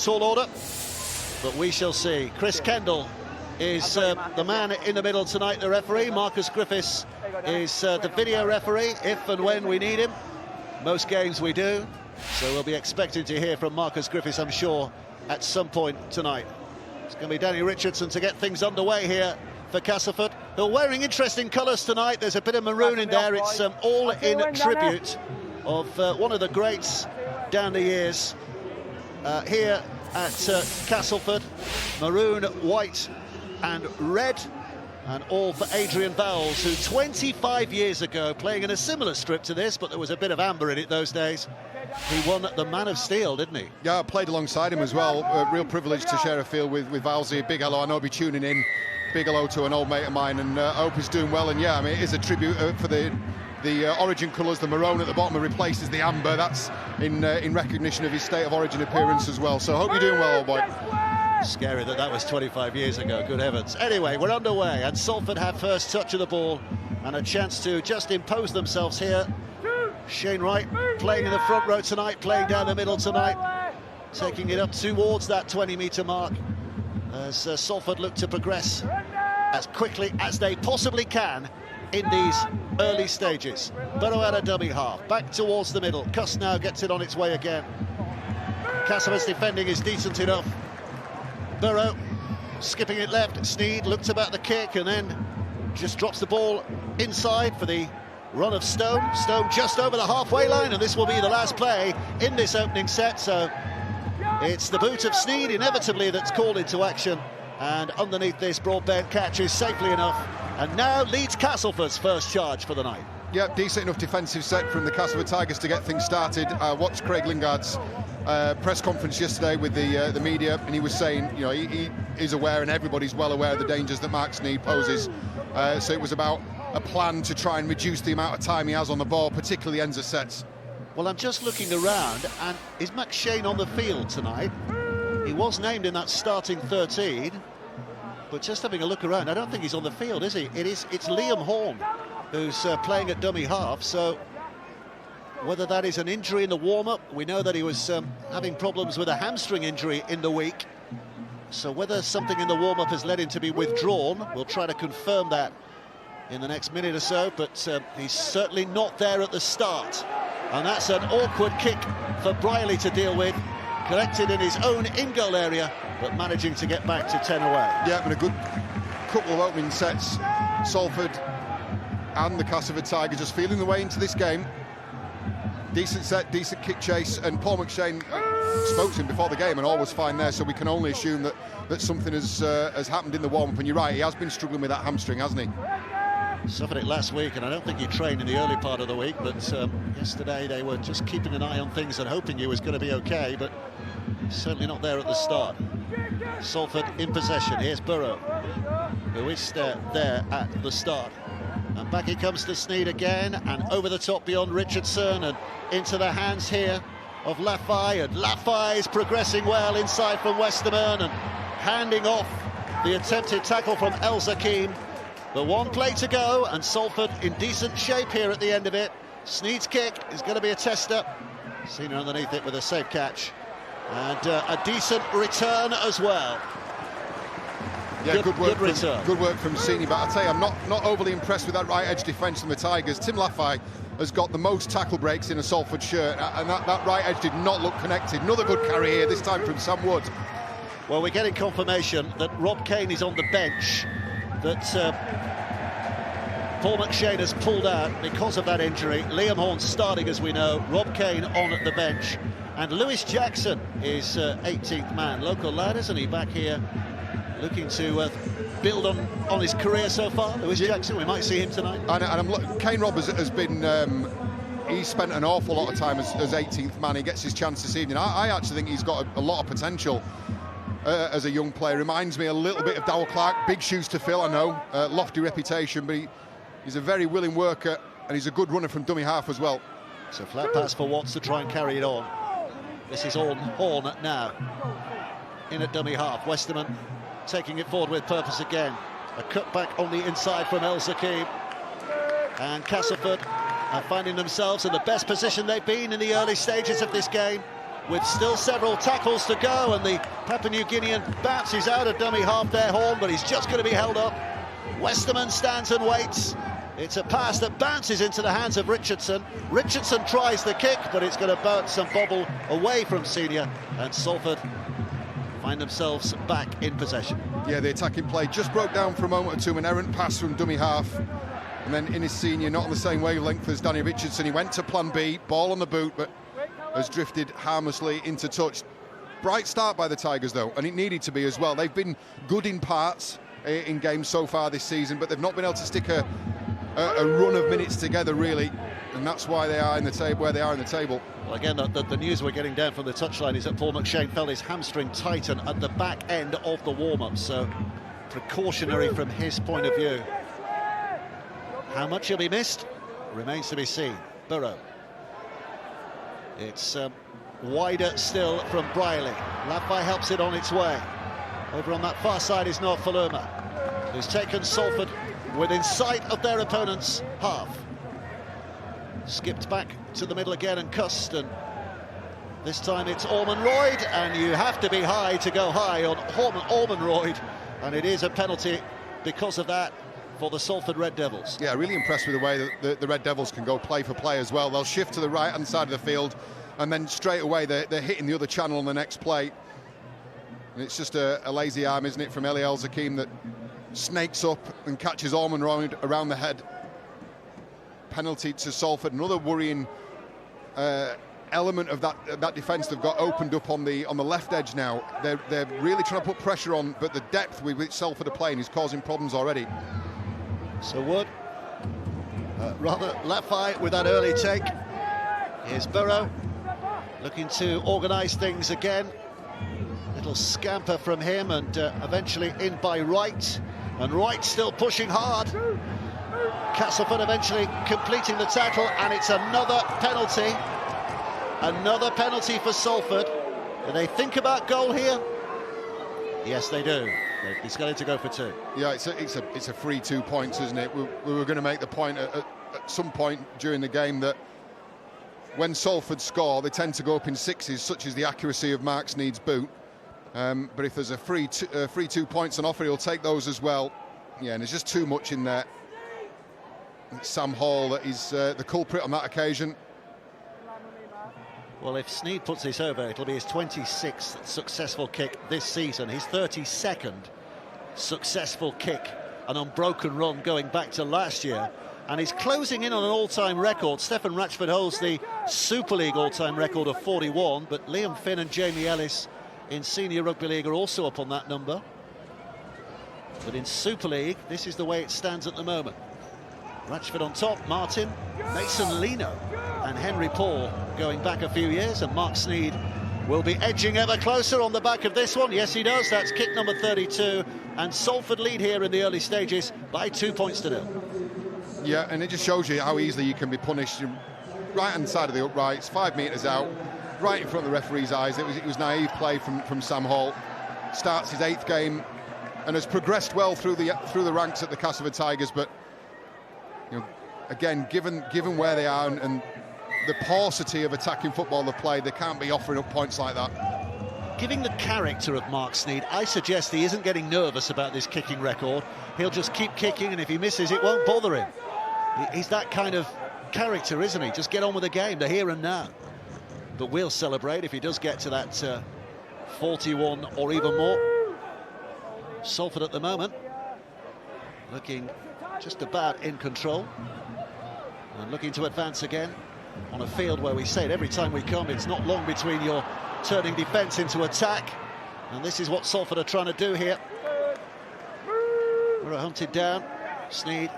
tall order, but we shall see. Chris Kendall is the man in the middle tonight, the referee. Marcus Griffiths is the video referee, if and when we need him. Most games we do, so we'll be expecting to hear from Marcus Griffiths, I'm sure, at some point tonight. It's going to be Danny Richardson to get things underway here for Castleford, who are wearing interesting colours tonight. There's a bit of maroon in there. It's all in tribute of one of the greats down the years here at Castleford. Maroon, white and red, and all for Adrian Vowles, who 25 years ago, playing in a similar strip to this, but there was a bit of amber in it those days, he won the Man of Steel, didn't he? Yeah, I played alongside him as well. A real privilege to share a field with Vowles. Big hello, I know he'll be tuning in. Big hello to an old mate of mine, and I hope he's doing well. And yeah, I mean, it is a tribute for the origin colours. The maroon at the bottom replaces the amber. That's in recognition of his state of origin appearance as well. So I hope you're doing well, old boy. Scary that was 25 years ago, good heavens. Anyway, we're underway, and Salford have first touch of the ball and a chance to just impose themselves here. Shane Wright playing in the front row tonight, playing down the middle tonight, taking it up towards that 20-metre mark as Salford look to progress as quickly as they possibly can in these early stages. Burrow out a dummy half, back towards the middle. Cuss now gets it on its way again. Castleford's defending is decent enough. Burrow skipping it left. Sneed looked about the kick and then just drops the ball inside for the run of Stone. Stone just over the halfway line, and this will be the last play in this opening set. So it's the boot of Sneed inevitably that's called into action, and underneath this Broadbent catches safely enough, and now leads Castleford's first charge for the night. Yeah, decent enough defensive set from the Castleford Tigers to get things started. I watched Craig Lingard's press conference yesterday with the media, and he was saying, you know, he is aware, and everybody's well aware of the dangers that Mark Sneed poses. So it was about a plan to try and reduce the amount of time he has on the ball, particularly ends of sets. Well, I'm just looking around, and is Max Shane on the field tonight? He was named in that starting 13, but just having a look around, I don't think he's on the field, is he? It's Liam Horn who's playing at dummy half, so whether that is an injury in the warm-up, we know that he was having problems with a hamstring injury in the week, so whether something in the warm-up has led him to be withdrawn, we'll try to confirm that in the next minute or so, but he's certainly not there at the start. And that's an awkward kick for Briley to deal with, collected in his own in-goal area, but managing to get back to 10 away. Yeah, been a good couple of opening sets. Salford and the Castleford Tigers just feeling the way into this game. Decent set, decent kick chase, and Paul McShane spoke to him before the game, and all was fine there, so we can only assume that something has happened in the warm-up. And you're right, he has been struggling with that hamstring, hasn't he? Suffered it last week, and I don't think he trained in the early part of the week, but yesterday they were just keeping an eye on things and hoping he was going to be okay, but certainly not there at the start. Salford in possession. Here's Burrow, who is there at the start. And back he comes to Sneed again, and over the top beyond Richardson, and into the hands here of Lafay, and Lafay is progressing well inside from Westerman, and handing off the attempted tackle from El Zakim. But one play to go, and Salford in decent shape here at the end of it. Sneed's kick is going to be a tester. Senior underneath it with a safe catch. And a decent return as well. Yeah, good work from Senior, but I tell you, I'm not overly impressed with that right edge defence from the Tigers. Tim Lafay has got the most tackle breaks in a Salford shirt, and that right edge did not look connected. Another good carry here, this time from Sam Wood. Well, we're getting confirmation that Rob Kane is on the bench, that Paul McShane has pulled out because of that injury. Liam Horn starting, as we know, Rob Kane on at the bench, and Lewis Jackson is 18th man. Local lad, isn't he, back here looking to build on his career so far. Lewis Jackson, we might see him tonight. And Kane Robb has been he's spent an awful lot of time as 18th man. He gets his chance this evening. I actually think he's got a lot of potential as a young player. Reminds me a little bit of Darrell Clark. Big shoes to fill, I know. Lofty reputation, but he's a very willing worker, and he's a good runner from dummy half as well. It's a flat pass for Watts to try and carry it on. This is all Horn now. In at dummy half. Westerman taking it forward with purpose again. A cutback on the inside from El Zakim. And Castleford are finding themselves in the best position they've been in the early stages of this game. with still several tackles to go, and the Papua New Guinean bounces out of dummy half there, Horn, but he's just going to be held up. Westerman stands and waits. It's a pass that bounces into the hands of Richardson. Richardson tries the kick, but it's going to bounce and bobble away from Senior, and Salford find themselves back in possession. Yeah, the attacking play just broke down for a moment or two, an errant pass from dummy half, and then Innes Senior not on the same wavelength as Danny Richardson. He went to plan B, ball on the boot, but has drifted harmlessly into touch. Bright start by the Tigers though, and it needed to be as well. They've been good in parts in games so far this season, but they've not been able to stick a run of minutes together really, and that's why they are in the table where they are in the table. Well, again, the news we're getting down from the touchline is that Paul McShane felt his hamstring tighten at the back end of the warm-up, so precautionary from his point of view. How much he'll be missed remains to be seen. Burrow. It's wider still from Briley. Lafay helps it on its way. Over on that far side is Noah Faluma, who's taken Salford within sight of their opponent's half. Skipped back to the middle again and cussed, and this time it's Ormond Royd, and you have to be high to go high on Ormond Royd, and it is a penalty because of that for the Salford Red Devils. Yeah, really impressed with the way that the Red Devils can go play for play as well. They'll shift to the right-hand side of the field, and then straight away they're hitting the other channel on the next play. And it's just a lazy arm, isn't it, from Eli El-Zakim that snakes up and catches Ormond Royd around the head. Penalty to Salford. Another worrying element of that defence they've got opened up on the left edge now. They're really trying to put pressure on, but the depth with which Salford are playing is causing problems already. So Wood, rather Lafay with that early take. Here's Burrow looking to organise things again. Little scamper from him, and eventually in by Wright, and Wright still pushing hard. Castleford eventually completing the tackle, and it's another penalty. Another penalty for Salford. Do they think about goal here? Yes, they do. He's going to go for two. Yeah, it's a free 2 points, isn't it? We were going to make the point at some point during the game that when Salford score, they tend to go up in sixes, such as the accuracy of Mark Sneed's boot. But if there's a free 2 points on offer, he'll take those as well. Yeah, and there's just too much in there. It's Sam Hall that is the culprit on that occasion. Well, if Sneed puts this over, it'll be his 26th successful kick this season, his 32nd successful kick, an unbroken run going back to last year, and he's closing in on an all-time record. Stefan Ratchford holds the Super League all-time record of 41, but Liam Finn and Jamie Ellis in Senior Rugby League are also up on that number. But in Super League, this is the way it stands at the moment. Ratchford on top, Martin, Mason Lino and Henry Paul going back a few years, and Mark Sneed will be edging ever closer on the back of this one. Yes, he does. That's kick number 32, and Salford lead here in the early stages by 2 points to nil. Yeah, and it just shows you how easily you can be punished. Right-hand side of the uprights, 5 metres out, right in front of the referee's eyes. It was naive play from Sam Hall. Starts his 8th game and has progressed well through the ranks at the Castleford Tigers, but you know, again, given where they are and the paucity of attacking football they've played, they can't be offering up points like that. Given the character of Mark Sneed, I suggest he isn't getting nervous about this kicking record. He'll just keep kicking, and if he misses, it won't bother him. He's that kind of character, isn't he? Just get on with the game, the here and now. But we'll celebrate if he does get to that 41 or even more. Salford at the moment looking just about in control and looking to advance again on a field where we say it every time we come, it's not long between your turning defence into attack, and this is what Salford are trying to do here. We're hunted down. Sneed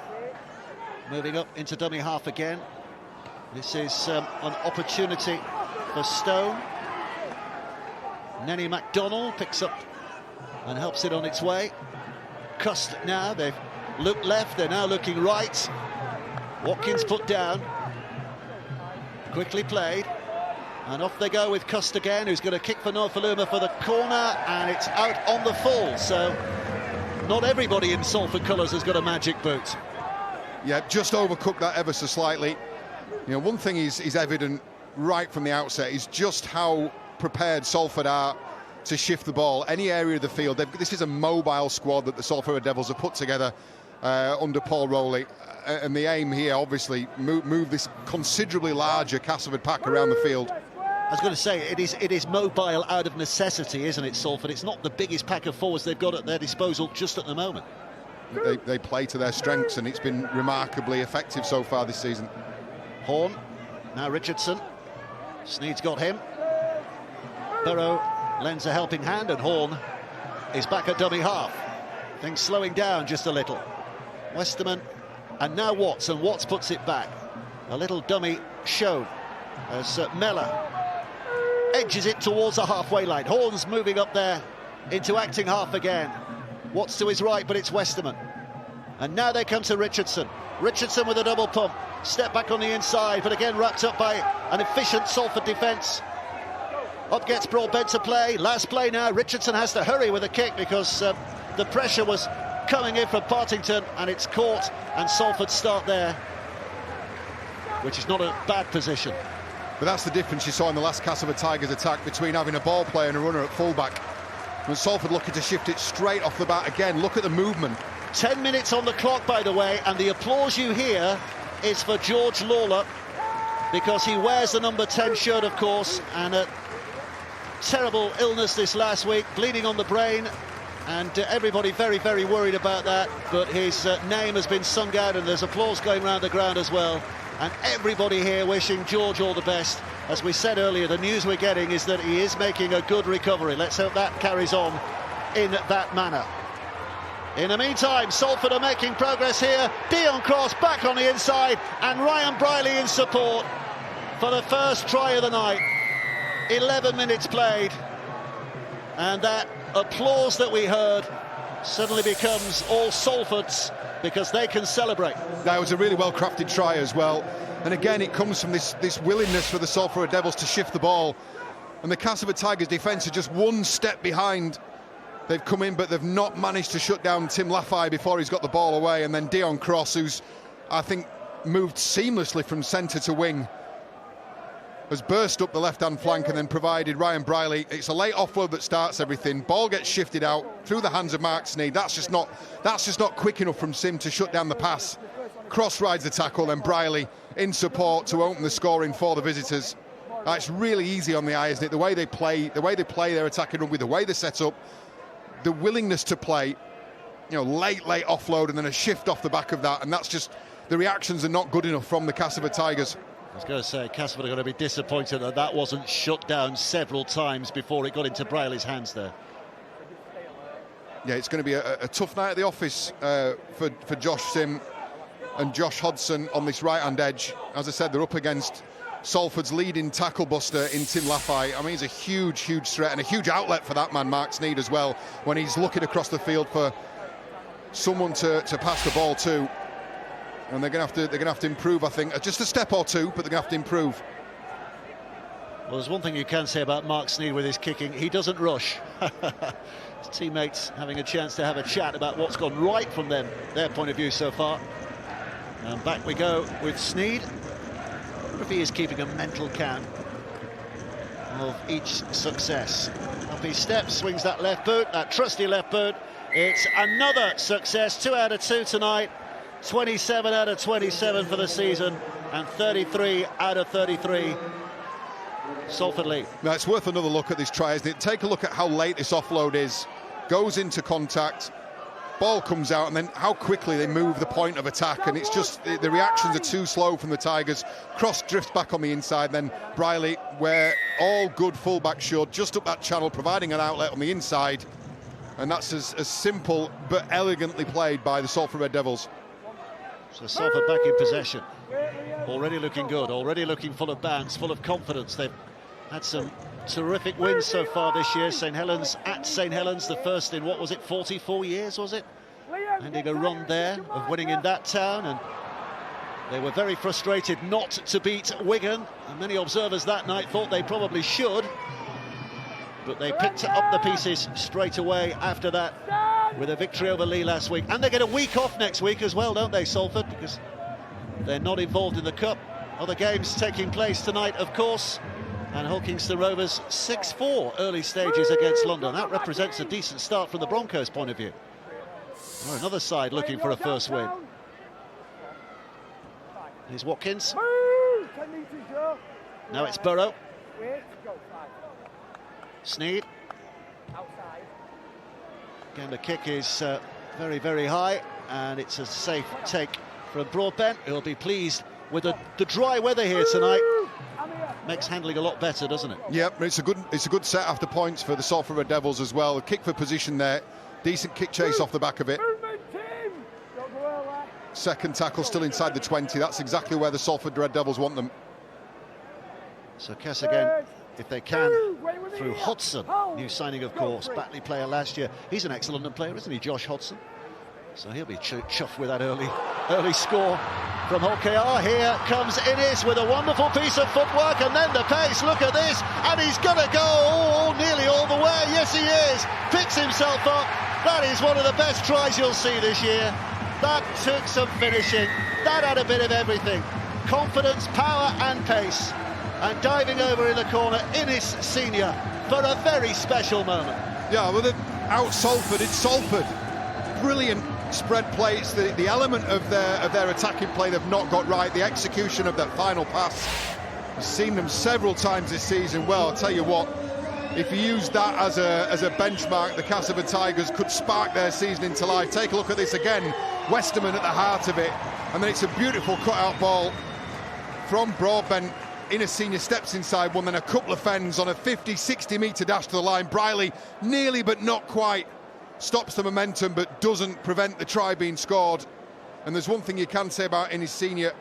moving up into dummy half again. This is an opportunity for Stone. Nenny MacDonald picks up and helps it on its way. Cust now, they've looked left, they're now looking right. Watkins put down. Quickly played. And off they go with Cust again, who's going to kick for Nofaluma for the corner, and it's out on the full. So not everybody in Salford colours has got a magic boot. Yeah, just overcooked that ever so slightly. You know, one thing is evident right from the outset is just how prepared Salford are to shift the ball any area of the field. This is a mobile squad that the Salford Red Devils have put together under Paul Rowley, and the aim here, obviously, move this considerably larger Castleford pack around the field. I was going to say, it is mobile out of necessity, isn't it, Salford? It's not the biggest pack of forwards they've got at their disposal just at the moment. They play to their strengths, and it's been remarkably effective so far this season. Horn, now Richardson. Sneed's got him. Burrow lends a helping hand, and Horn is back at dummy half. Things slowing down just a little. Westerman, and now Watts, and Watts puts it back. A little dummy show as Mellor edges it towards the halfway line. Horn's moving up there into acting half again. Watts to his right, but it's Westerman. And now they come to Richardson. Richardson with a double pump. Step back on the inside, but again wrapped up by an efficient Salford defence. Up gets Broadbent to play. Last play now. Richardson has to hurry with a kick because the pressure was coming in from Partington, and it's caught, and Salford start there, which is not a bad position. But that's the difference you saw in the last Castleford Tigers attack between having a ball player and a runner at fullback. When Salford looking to shift it straight off the bat again. Look at the movement. 10 minutes on the clock, by the way, and the applause you hear is for George Lawler, because he wears the number 10 shirt, of course, and a terrible illness this last week, bleeding on the brain, and everybody very, very worried about that. But his name has been sung out, and there's applause going around the ground as well. And everybody here wishing George all the best. As we said earlier, the news we're getting is that he is making a good recovery. Let's hope that carries on in that manner. In the meantime, Salford are making progress here. Dion Cross back on the inside, and Ryan Briley in support for the first try of the night. 11 minutes played, and that applause that we heard suddenly becomes all Salford's, because they can celebrate. That was a really well-crafted try as well, and again it comes from this willingness for the Salford Devils to shift the ball, and the Castleford Tigers defence are just one step behind. They've come in, but they've not managed to shut down Tim Laffey before he's got the ball away, and then Dion Cross, who's, I think, moved seamlessly from centre to wing, has burst up the left-hand flank and then provided Ryan Briley. It's a late offload that starts everything. Ball gets shifted out through the hands of Mark Sneed. That's just not quick enough from Sim to shut down the pass. Cross rides the tackle, then Briley in support to open the scoring for the visitors. It's really easy on the eye, isn't it? The way they play their attacking rugby, the way they set up, the willingness to play, late offload and then a shift off the back of that, and that's just, the reactions are not good enough from the Castleford Tigers. I was going to say, Castleford are going to be disappointed that wasn't shut down several times before it got into Briley's hands there. Yeah, it's going to be a tough night at the office for Josh Sim and Josh Hodson on this right-hand edge. As I said, they're up against Salford's leading tackle buster in Tim Laffey. I mean, he's a huge, huge threat and a huge outlet for that man, Mark Sneed, as well, when he's looking across the field for someone to pass the ball to. And they're going to have to improve, I think, just a step or two, but they're going to have to improve. Well, there's one thing you can say about Mark Sneed with his kicking: he doesn't rush. His teammates having a chance to have a chat about what's gone right from their point of view so far. And back we go with Sneed. I wonder if he is keeping a mental count of each success. Up he steps, swings that left boot, that trusty left boot. It's another success, 2 out of 2 tonight. 27 out of 27 for the season, and 33 out of 33 Salford lead. Now it's worth another look at this try, isn't it? Take a look at how late this offload is. Goes into contact, ball comes out, and then how quickly they move the point of attack, and it's just the reactions are too slow from the Tigers. Cross drifts back on the inside, then Briley, where all good fullbacks should, just up that channel, providing an outlet on the inside, and that's as simple but elegantly played by the Salford Red Devils. So Salford back in possession, already looking good, already looking full of bounce, full of confidence. They've had some terrific wins so far this year. St Helens at St Helens, the first in, what was it, 44 years, was it? Ending a run there of winning in that town, and they were very frustrated not to beat Wigan, and many observers that night thought they probably should, but they picked up the pieces straight away after that with a victory over Lee last week. And they get a week off next week as well, don't they, Salford? Because they're not involved in the Cup. Other games taking place tonight, of course. And Hull Kingston Rovers 6-4 early stages against London. That represents a decent start from the Broncos' point of view. Well, another side looking for a first win. Here's Watkins. Now it's Burrow. Sneed. Again, the kick is very, very high, and it's a safe take from Broadbent. He'll be pleased with the dry weather here tonight. Makes handling a lot better, doesn't it? Yep, it's a good set after points for the Salford Red Devils as well. A kick for position there, decent kick chase off the back of it. Second tackle still inside the 20. That's exactly where the Salford Red Devils want them. So Cass again, if they can, through Hodson, new signing of course, Batley player last year. He's an excellent player, isn't he, Josh Hodson? So he'll be chuffed with that early score from Hull KR. Here comes Innes with a wonderful piece of footwork, and then the pace. Look at this, and he's going to go nearly all the way. Yes, he is. Picks himself up. That is one of the best tries you'll see this year. That took some finishing. That had a bit of everything. Confidence, power and pace. And diving over in the corner, Innes Senior, for a very special moment. Yeah, well, out Salford, it's Salford. Brilliant spread play. It's the element of their attacking play they've not got right. The execution of that final pass. I've seen them several times this season. Well, I'll tell you what, if you use that as a benchmark, the Castleford Tigers could spark their season into life. Take a look at this again. Westerman at the heart of it. And then it's a beautiful cut-out ball from Broadbent. Innes Senior steps inside one, then a couple of fens on a 50-60 metre dash to the line. Briley nearly but not quite stops the momentum but doesn't prevent the try being scored. And there's one thing you can say about Innes Senior,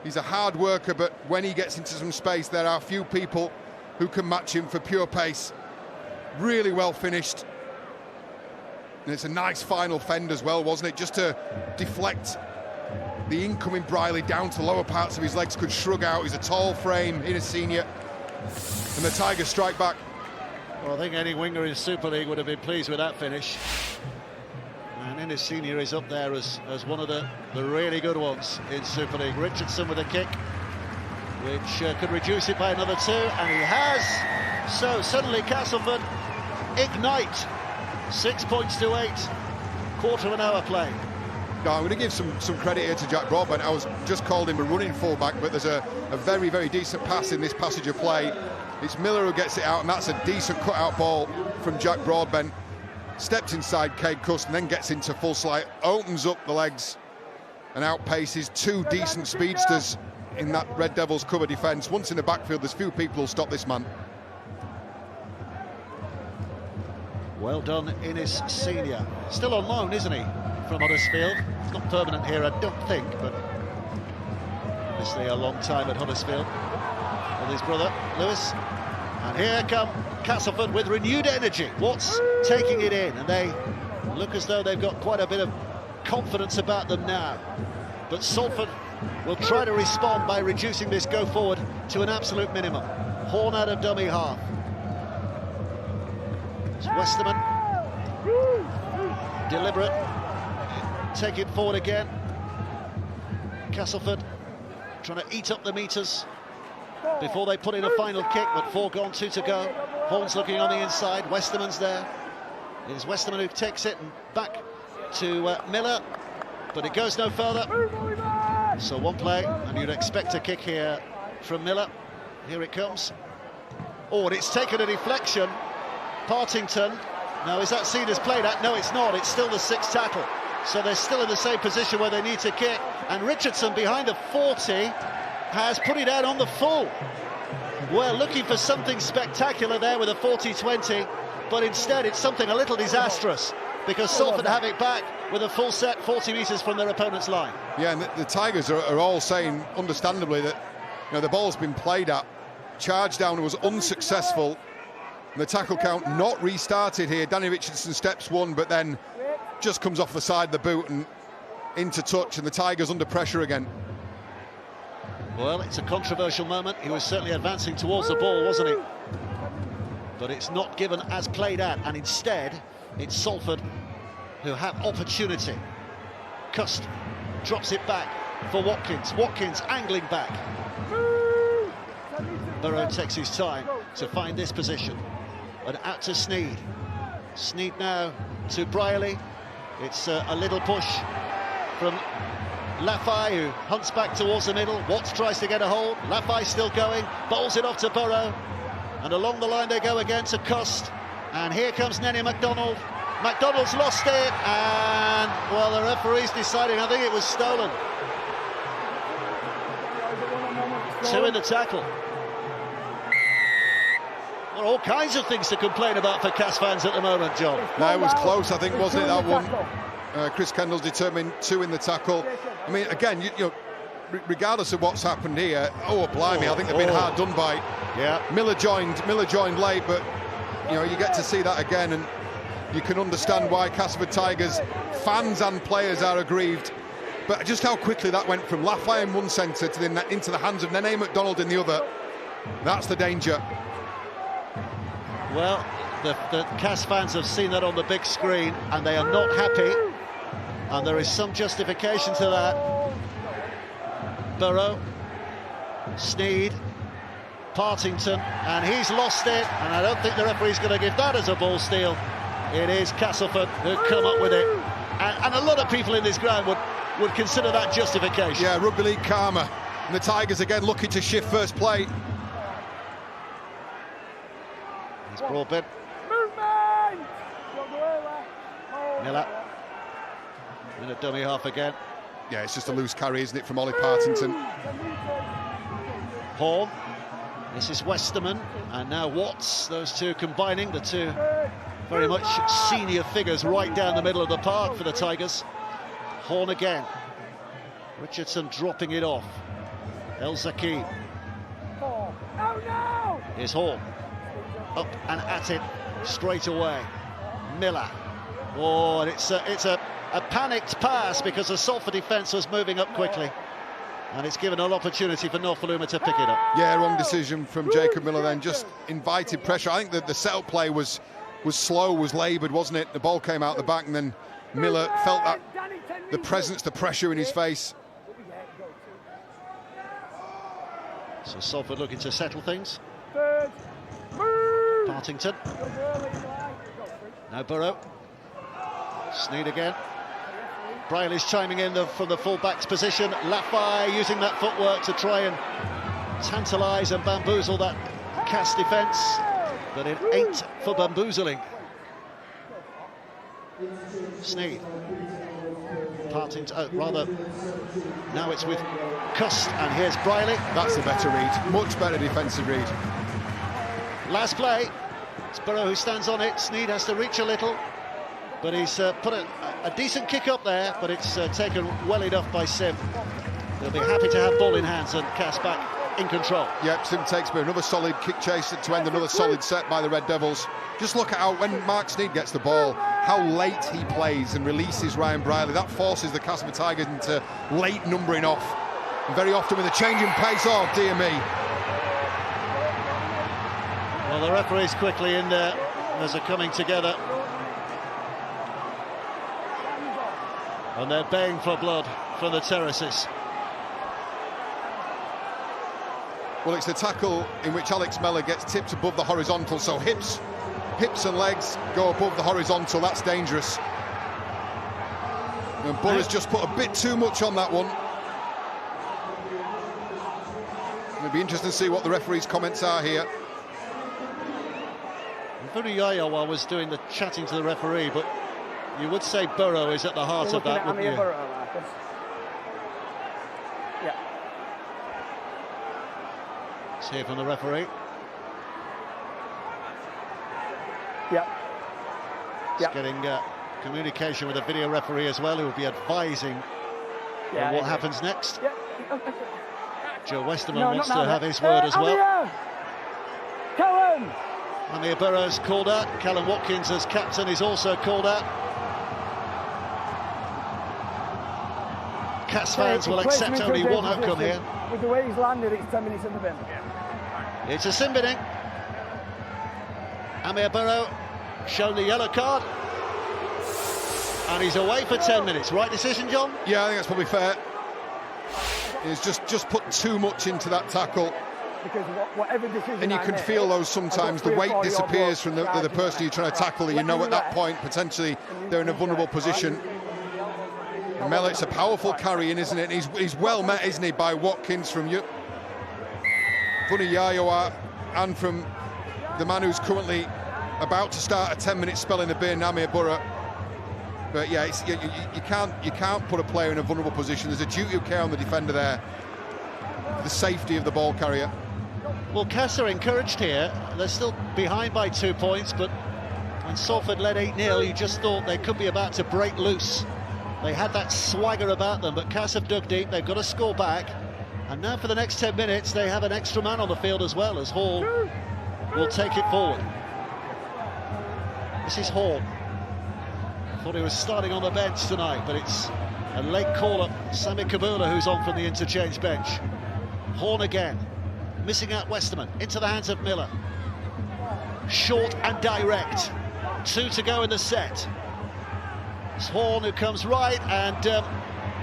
he's a hard worker, but when he gets into some space there are few people who can match him for pure pace. Really well finished. And it's a nice final fend as well, wasn't it, just to deflect the incoming Briley down to the lower parts of his legs. Could shrug out. He's a tall frame, Innes Senior, and the Tigers strike back. Well, I think any winger in Super League would have been pleased with that finish. And Innes Senior is up there as one of the really good ones in Super League. Richardson with a kick, which could reduce it by another 2, and he has. So suddenly Castleford ignite. 6 points to 8. Quarter of an hour play. No, I'm going to give some credit here to Jack Broadbent. I was just called him a running fullback, but there's a very, very decent pass in this passage of play. It's Miller who gets it out, and that's a decent cut-out ball from Jack Broadbent. Steps inside Cade Cust and then gets into full slide, opens up the legs and outpaces 2 decent speedsters in that Red Devils cover defence. Once in the backfield, there's few people who'll stop this man. Well done, Innes Senior. Still on loan, isn't he, from Huddersfield? He's not permanent here, I don't think, but obviously a long time at Huddersfield with his brother, Lewis. And here come Castleford with renewed energy. Watts taking it in, and they look as though they've got quite a bit of confidence about them now. But Salford will try to respond by reducing this go forward to an absolute minimum. Horn out of dummy half. It's Westerman. Deliberate. Take it forward again. Castleford trying to eat up the metres before they put in a final kick, but 4 gone, 2 to go. Horn's looking on the inside. Westerman's there. It is Westerman who takes it and back to Miller, but it goes no further. So 1 play, and you'd expect a kick here from Miller. Here it comes. Oh, and it's taken a deflection. Partington. Now, is that seen as played at? No, it's not. It's still the 6th tackle. So they're still in the same position where they need to kick. And Richardson, behind the 40, has put it out on the full. Well, looking for something spectacular there with a 40-20, but instead it's something a little disastrous, because Salford have it back with a full set 40 metres from their opponent's line. Yeah, and the Tigers are all saying, understandably, that the ball's been played at. Charge down was unsuccessful. And the tackle count not restarted here. Danny Richardson steps 1, but then just comes off the side of the boot and into touch, and the Tigers under pressure again. Well, it's a controversial moment. He was certainly advancing towards the ball, wasn't he? But it's not given as played at, and instead it's Salford who have opportunity. Cust drops it back for Watkins. Watkins angling back. Burrow takes his time. to find this position. And out to Sneed. Sneed now to Brierley. It's a little push from Lafay, who hunts back towards the middle. Watts tries to get a hold. Lafay still going, bowls it off to Burrow. And along the line they go again to Cust. And here comes Nenny MacDonald. MacDonald's lost it, and, well, the referee's deciding, I think it was stolen. 2 in the tackle. Well, all kinds of things to complain about for Cas fans at the moment, John. No, it was close, I think, wasn't it, that one? Chris Kendall's determined 2 in the tackle. I mean, again, you know, regardless of what's happened here, blimey, I think they've been hard done by. Yeah. Miller joined late, but you know, you get to see that again, and you can understand why Castleford Tigers fans and players are aggrieved. But just how quickly that went from Lafay in one centre to into the hands of Nenny MacDonald in the other. That's the danger. Well, the Cas fans have seen that on the big screen, and they are not happy. And there is some justification to that. Burrow, Sneed, Partington, and he's lost it, and I don't think the referee's going to give that as a ball steal. It is Castleford who come up with it, and a lot of people in this ground would consider that justification. Yeah, rugby league karma, and the Tigers again looking to shift first play. He's brought in. Miller in a dummy half again. Yeah, it's just a loose carry, isn't it, from Ollie Partington. Horn. This is Westerman, and now Watts. Those two combining, the two very much senior figures right down the middle of the park for the Tigers. Horn again. Richardson dropping it off. El Zaki. Here's Horn. Up and at it straight away. Miller. Oh, and it's a panicked pass because the Salford defence was moving up quickly. And it's given an opportunity for Norfoluma to pick it up. Yeah, wrong decision from Jacob Miller then. Just invited pressure. I think that the setup play was slow, was laboured, wasn't it? The ball came out the back, and then Miller felt that the presence, the pressure in his face. So Salford looking to settle things. Partington. Now Burrow. Sneed again. Brierley's chiming in from the full-back's position. Lafay using that footwork to try and tantalise and bamboozle that Cas defence, but it ain't for bamboozling. Sneed. Partington, rather, now it's with Cust, and here's Brierley. That's a better read, much better defensive read. Last play, it's Burrow who stands on it. Sneed has to reach a little, but he's put a decent kick up there, but it's taken well enough by Sim. They'll be happy to have ball in hands and Cas back in control. Yep, Sim takes another solid kick chase to end another solid set by the Red Devils. Just look at how, when Mark Sneed gets the ball, how late he plays and releases Ryan Brierley. That forces the Castleford Tigers into late numbering off. And very often with a change in pace, oh dear me. Well, the referee's quickly in there as they're coming together. And they're baying for blood from the terraces. Well, it's the tackle in which Alex Mellor gets tipped above the horizontal, so hips and legs go above the horizontal. That's dangerous. And Buller's just put a bit too much on that one. It'll be interesting to see what the referee's comments are here. Vuriyayawa was doing the chatting to the referee, but you would say Burrow is at the heart of that, wouldn't you? Yeah. Let's hear from the referee. Yeah. He's getting communication with the video referee as well, who will be advising on what happens next. Yeah. Joe Westerman wants to have his word as well. Callum! Amir Burrow's called out. Callum Watkins as captain is also called out. Cas fans will accept only one outcome here. With the way he's landed, it's 10 minutes in the bin. It's a sin binning. Amir Burrow shown the yellow card. And he's away for 10 minutes. Right decision, John? Yeah, I think that's probably fair. He's just put too much into that tackle. because whatever decision And you I can make, feel those I've sometimes, got the 3 or weight 4 disappears from the yards person you're trying to tackle. You know at that point, potentially, they're in a vulnerable position. Mellett's a powerful carrying, isn't it? He's well met, isn't he, by Watkins from Vuniyayawa and from the man who's currently about to start a 10-minute spell in the bin, Namir Borough. But yeah, you can't put a player in a vulnerable position. There's a duty of care on the defender there. The safety of the ball carrier. Well, Cas are encouraged here. They're still behind by 2 points, but when Salford led 8-0, you just thought they could be about to break loose. They had that swagger about them, but Cas have dug deep. They've got to score back. And now for the next 10 minutes, they have an extra man on the field as well, as Hall will take it forward. This is Hall. Thought he was starting on the bench tonight, but it's a late call-up, Sami Kabula, who's on from the interchange bench. Horn again, missing out Westerman, into the hands of Miller. Short and direct, 2 to go in the set. It's Horn who comes right, and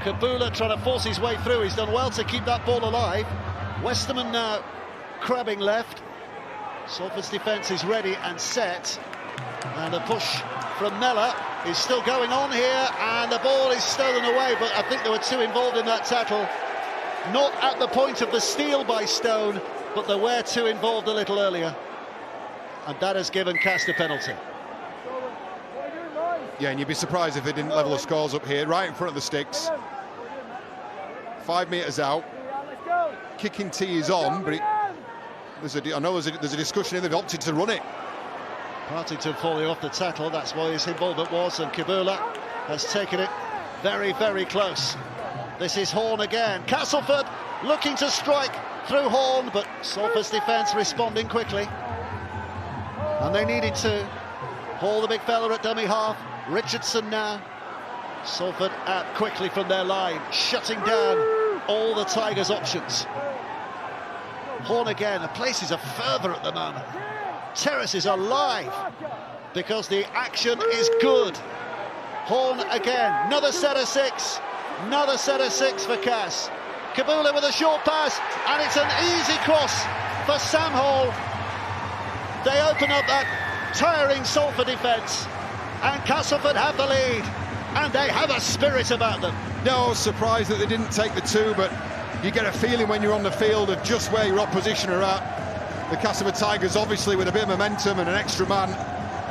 Kabula trying to force his way through. He's done well to keep that ball alive. Westerman now crabbing left. Salford's defence is ready and set, and a push from Miller is still going on here, and the ball is stolen away, but I think there were 2 involved in that tackle. Not at the point of the steal by Stone, but there were 2 involved a little earlier, and that has given Cas a penalty. Yeah, and you'd be surprised if they didn't level the scores up here, right in front of the sticks. 5 metres out. Kicking tee is on, but I know there's a discussion here. They've opted to run it. Partington falling off the tackle, that's why his involvement was, and Kabula has taken it very, very close. This is Horn again. Castleford looking to strike through Horn, but Salford's defence responding quickly. And they needed to. Hall, the big fella at dummy half. Richardson now. Salford out quickly from their line, shutting down all the Tigers' options. Horn again. The place is a fervour at the moment. Terrace is alive because the action is good. Horn again, another set of 6, another set of 6 for Cas. Kabula with a short pass, and it's an easy cross for Sam Hall. They open up that tiring Salford defence, and Castleford have the lead, and they have a spirit about them. No surprise that they didn't take the 2, but you get a feeling when you're on the field of just where your opposition are at. The Castleford Tigers obviously with a bit of momentum and an extra man,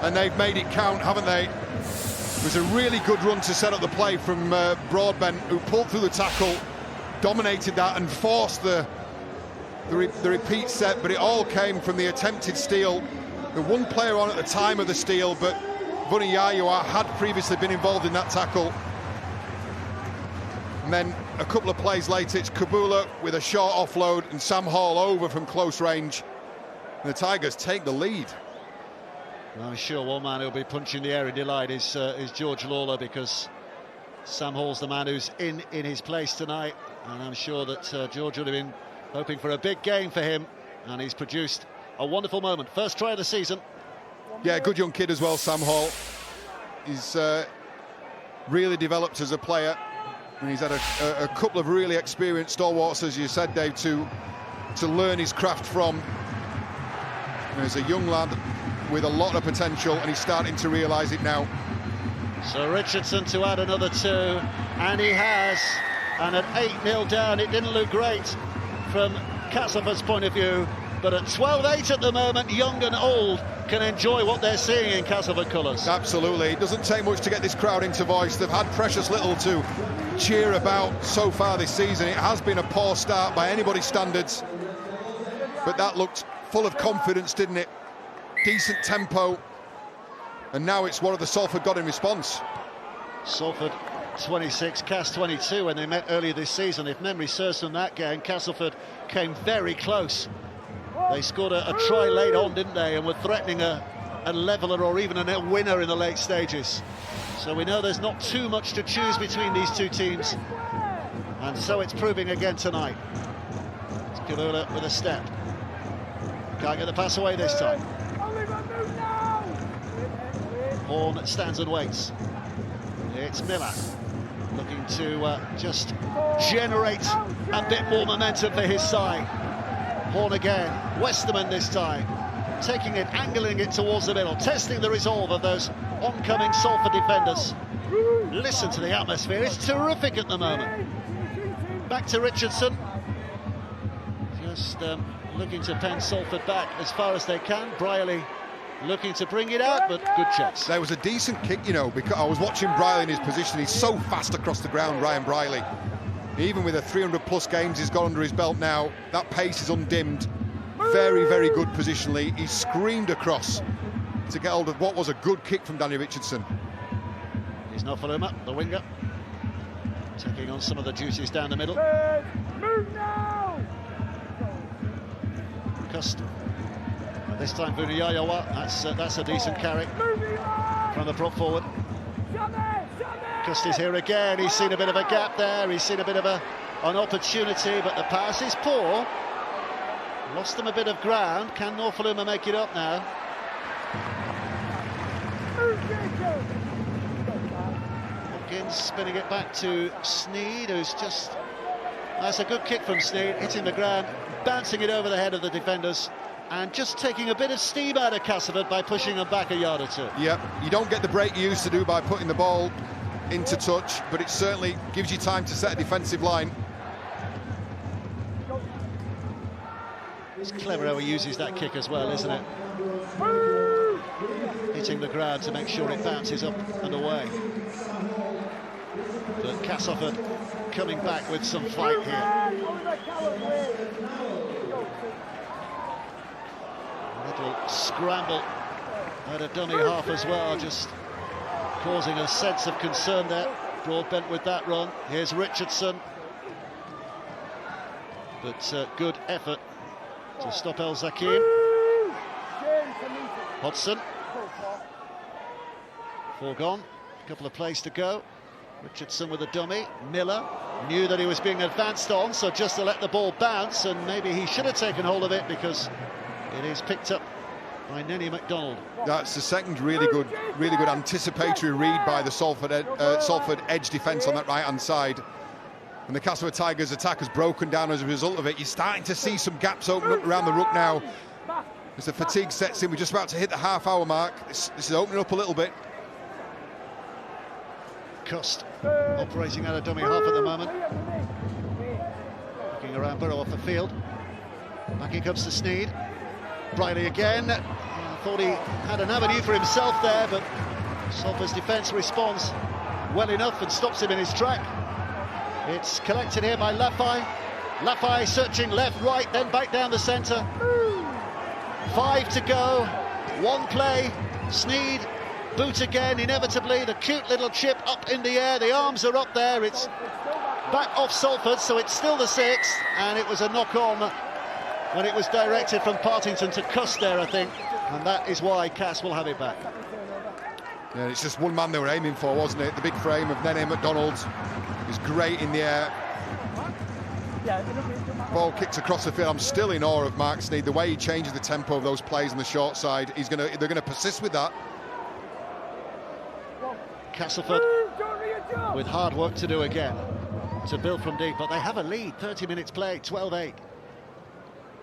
and they've made it count, haven't they? It was a really good run to set up the play from Broadbent, who pulled through the tackle, dominated that and forced the repeat set, but it all came from the attempted steal. The 1 player on at the time of the steal, but Vuniyayawa had previously been involved in that tackle. And then a couple of plays later, it's Kabula with a short offload and Sam Hall over from close range. And the Tigers take the lead. Well, I'm sure one man who'll be punching the air in delight is George Lawler, because Sam Hall's the man who's in his place tonight, and I'm sure that George would have been hoping for a big game for him, and he's produced a wonderful moment. First try of the season. Yeah, good young kid as well, Sam Hall. He's really developed as a player, and he's had a couple of really experienced stalwarts, as you said, Dave, to learn his craft from. And he's a young lad with a lot of potential, and he's starting to realise it now. So Richardson to add another 2, and he has. And at 8-0 down, it didn't look great from Castleford's point of view, but at 12-8 at the moment, young and old can enjoy what they're seeing in Castleford colours. Absolutely. It doesn't take much to get this crowd into voice. They've had precious little to cheer about so far this season. It has been a poor start by anybody's standards, but that looked full of confidence, didn't it? Decent tempo, and now it's what have the Salford got in response. Salford 26, Cas 22 when they met earlier this season. If memory serves from that game, Castleford came very close. They scored a try late on, didn't they, and were threatening a leveller or even a winner in the late stages. So we know there's not too much to choose between these 2 teams, and so it's proving again tonight. It's Kabula with a step. Can't get the pass away this time. Horn stands and waits. It's Miller looking to just generate a bit more momentum for his side. Horn again, Westerman this time, taking it, angling it towards the middle, testing the resolve of those oncoming Salford defenders. Listen to the atmosphere, it's terrific at the moment. Back to Richardson. Just looking to pen Salford back as far as they can. Brierley looking to bring it out, but good chance. There was a decent kick, you know, because I was watching Brierley in his position. He's so fast across the ground, Ryan Brierley. Even with the 300+ games he's got under his belt now, that pace is undimmed. Very, very good positionally. He screamed across to get hold of what was a good kick from Danny Richardson. Here's Nofaluma, the winger, taking on some of the duties down the middle. Move now! Cust. And this time Vuniyayawa, that's a decent carry from the prop forward. Cust is here again, he's seen a bit of a gap there, he's seen a bit of an opportunity, but the pass is poor. Lost them a bit of ground. Can Nofaluma make it up now? Hopkins spinning it back to Sneed, who's just... That's a good kick from Sneed, hitting the ground, bouncing it over the head of the defenders, and just taking a bit of steam out of Castleford by pushing them back a yard or two. Yep, you don't get the break you used to do by putting the ball into touch, but it certainly gives you time to set a defensive line. It's clever how he uses that kick as well, isn't it? Hitting the ground to make sure it bounces up and away. But Castleford coming back with some fight here. A little scramble at a dummy half as well, just causing a sense of concern there. Broadbent with that run. Here's Richardson. But good effort to stop El Zakim. Hodgson. Foregone. A couple of plays to go. Richardson with a dummy. Miller knew that he was being advanced on, so just to let the ball bounce, and maybe he should have taken hold of it because it is picked up by Nenny MacDonald. That's the second really good anticipatory read by the Salford edge defence on that right-hand side. And the Castleford Tigers attack has broken down as a result of it. You're starting to see some gaps open up around the ruck now. As the fatigue sets in, we're just about to hit the half-hour mark. This is opening up a little bit. Cust operating out a dummy half at the moment. Looking around Burrow off the field. Back he comes to Sneed. Brierley again. Thought he had an avenue for himself there, but Salford's defence responds well enough and stops him in his track. It's collected here by Lafay. Lafay searching left, right, then back down the centre. 5 to go. One play. Sneed. Boot again, inevitably. The cute little chip up in the air. The arms are up there. It's back off Salford, so it's still the 6. And it was a knock-on when it was directed from Partington to Cust there, I think. And that is why Cass will have it back. Yeah, it's just one man they were aiming for, wasn't it? The big frame of Nenny MacDonald is great in the air. Ball kicked across the field. I'm still in awe of Mark Sneed. The way he changes the tempo of those plays on the short side, they're going to persist with that. Castleford with hard work to do again to build from deep, but they have a lead. 30 minutes played, 12-8.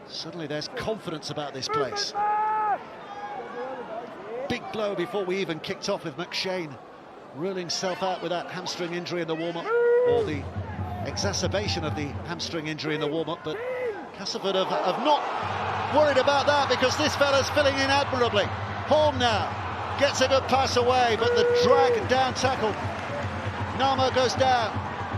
Suddenly there's confidence about this place. Big blow before we even kicked off with McShane ruling himself out with that hamstring injury in the warm-up, or the exacerbation of the hamstring injury in the warm-up, but Castleford have not worried about that because this fella's filling in admirably. Horn now gets a good pass away, but the drag down tackle. Namo goes down.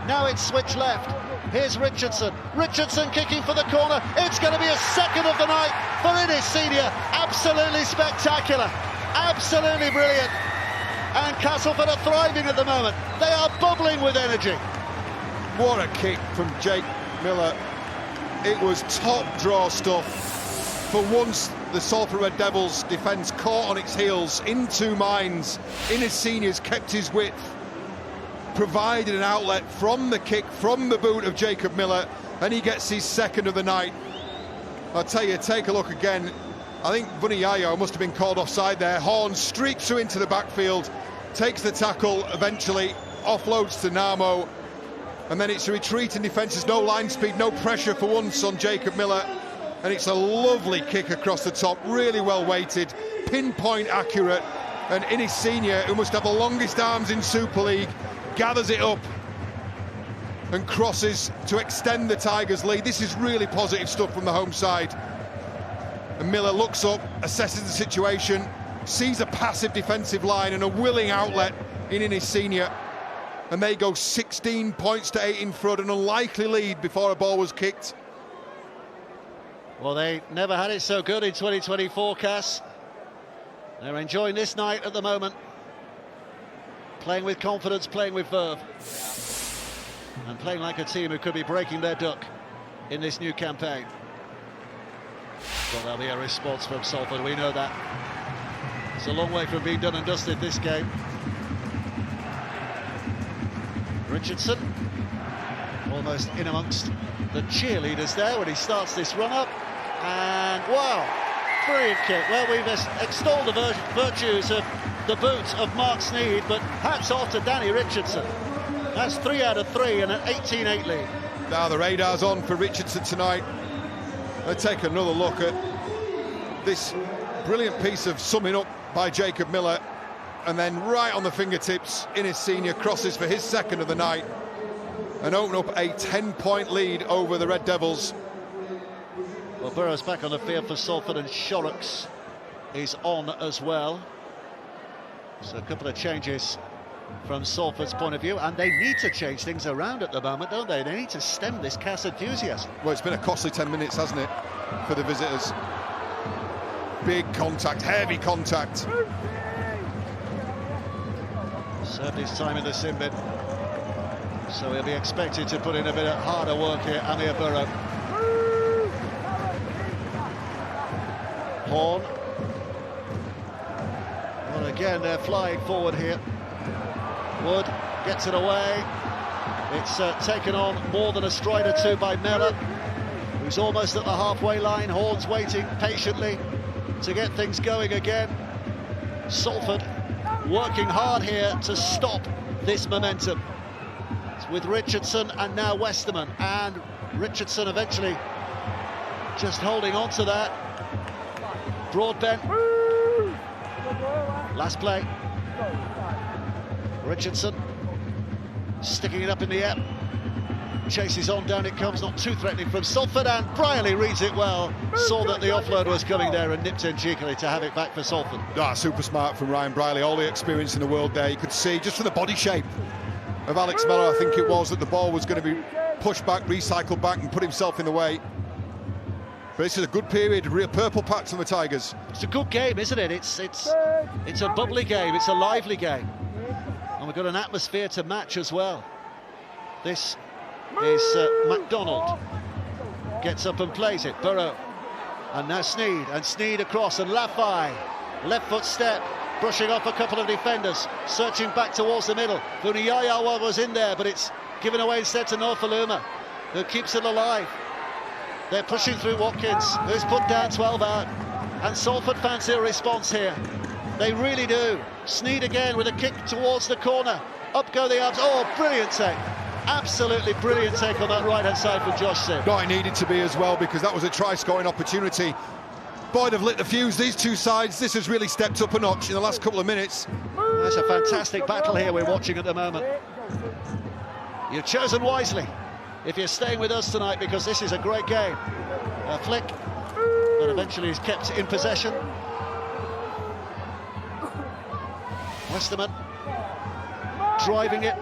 Now it's switch left. Here's Richardson. Richardson kicking for the corner. It's going to be a second of the night for Innis Senior. Absolutely spectacular. Absolutely brilliant. And Castleford are thriving at the moment. They are bubbling with energy. What a kick from Jake Miller. It was top draw stuff. For once, the Salford Red Devils defence caught on its heels in two minds. Innis Senior's kept his width, provided an outlet from the kick, from the boot of Jacob Miller, and he gets his second of the night. I'll tell you, take a look again. I think Vuniyayo must have been called offside there. Horn streaks through into the backfield, takes the tackle, eventually offloads to Namo, and then it's a retreating defence. There's no line speed, no pressure for once on Jacob Miller, and it's a lovely kick across the top, really well weighted, pinpoint accurate, and Innis Senior, who must have the longest arms in Super League, gathers it up and crosses to extend the Tigers' lead. This is really positive stuff from the home side. And Miller looks up, assesses the situation, sees a passive defensive line and a willing outlet in Innis Senior, and they go 16 points to 8 in front, an unlikely lead before a ball was kicked. Well, they never had it so good in 2024, Cass. They're enjoying this night at the moment. Playing with confidence, playing with verve. And playing like a team who could be breaking their duck in this new campaign. Well, there'll be a response from Salford, we know that. It's a long way from being done and dusted, this game. Richardson, almost in amongst the cheerleaders there when he starts this run-up. And, wow, brilliant kick. Well, we've extolled the virtues of the boot of Mark Sneed, but hats off to Danny Richardson. That's 3 out of 3 and an 18-8 lead. Now the radar's on for Richardson tonight. Let's take another look at this brilliant piece of summing up by Jacob Miller, and then right on the fingertips, Innis Senior crosses for his second of the night and open up a 10-point lead over the Red Devils. Well, Burroughs back on the field for Salford, and Shorrocks is on as well. So a couple of changes from Salford's point of view, and they need to change things around at the moment, don't they? They need to stem this Cass enthusiasm. Well, it's been a costly 10 minutes, hasn't it, for the visitors? Big contact, heavy contact. Served his time in the sin bin, so he'll be expected to put in a bit of harder work here, Amir Burrow. Horn. Well, again, they're flying forward here. Wood gets it away. It's taken on more than a stride or two by Miller, who's almost at the halfway line. Horn's waiting patiently to get things going again. Salford working hard here to stop this momentum. It's with Richardson and now Westerman, and Richardson eventually just holding on to that. Broadbent. Last play. Richardson sticking it up in the air. Chases on, down it comes, not too threatening from Salford, and Brierley reads it well. Saw that the offload was coming there and nipped in cheekily to have it back for Salford. Super smart from Ryan Brierley, all the experience in the world there. You could see just from the body shape of Alex Mellor, I think it was, that the ball was going to be pushed back, recycled back and put himself in the way. But this is a good period, real purple patch from the Tigers. It's a good game, isn't it? It's a bubbly game, it's a lively game. And we've got an atmosphere to match as well. This is MacDonald. Gets up and plays it. Burrow. And now Sneed. And Sneed across, and Lafay. Left foot step. Brushing off a couple of defenders. Searching back towards the middle. Vuniyayawa was in there, but it's given away instead to Norfoluma, who keeps it alive. They're pushing through Watkins, who's put down 12 out. And Salford fancy a response here. They really do. Sneed again with a kick towards the corner. Up go the arms. Oh, brilliant take. Absolutely brilliant take on that right-hand side from Josh Sim. No, it needed to be as well, because that was a try-scoring opportunity. Boyd have lit the fuse, these two sides. This has really stepped up a notch in the last couple of minutes. There's a fantastic battle here we're watching at the moment. You've chosen wisely if you're staying with us tonight, because this is a great game. A flick, but eventually is kept in possession. Westerman driving it,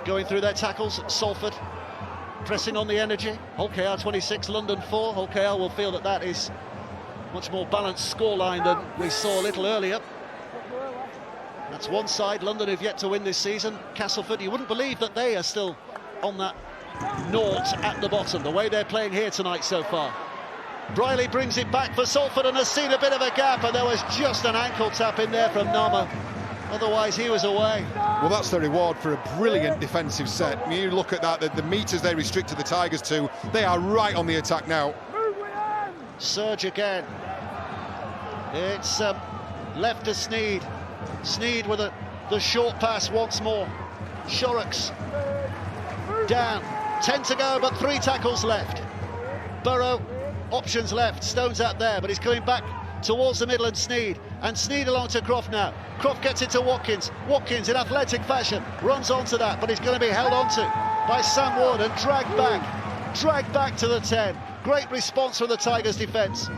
going through their tackles. Salford pressing on the energy. Hull KR 26, London 4. Hull KR will feel that that is much more balanced scoreline than we saw a little earlier. That's one side, London, who've yet to win this season. Castleford, you wouldn't believe that they are still on that naught at the bottom, the way they're playing here tonight so far. Brierley brings it back for Salford and has seen a bit of a gap, and there was just an ankle tap in there from Nama. Otherwise, he was away. Well, that's the reward for a brilliant defensive set. I mean, you look at that, the metres they restricted the Tigers to, they are right on the attack now. Surge again. It's left to Sneed. Sneed with the short pass once more. Shorrocks down. 10 to go, but 3 tackles left. Burrow options left. Stone's out there, but he's coming back towards the middle, and Sneed along to Croft now. Croft gets it to Watkins. Watkins in athletic fashion runs onto that, but he's going to be held onto by Sam Wood and dragged back to the 10. Great response from the Tigers defence.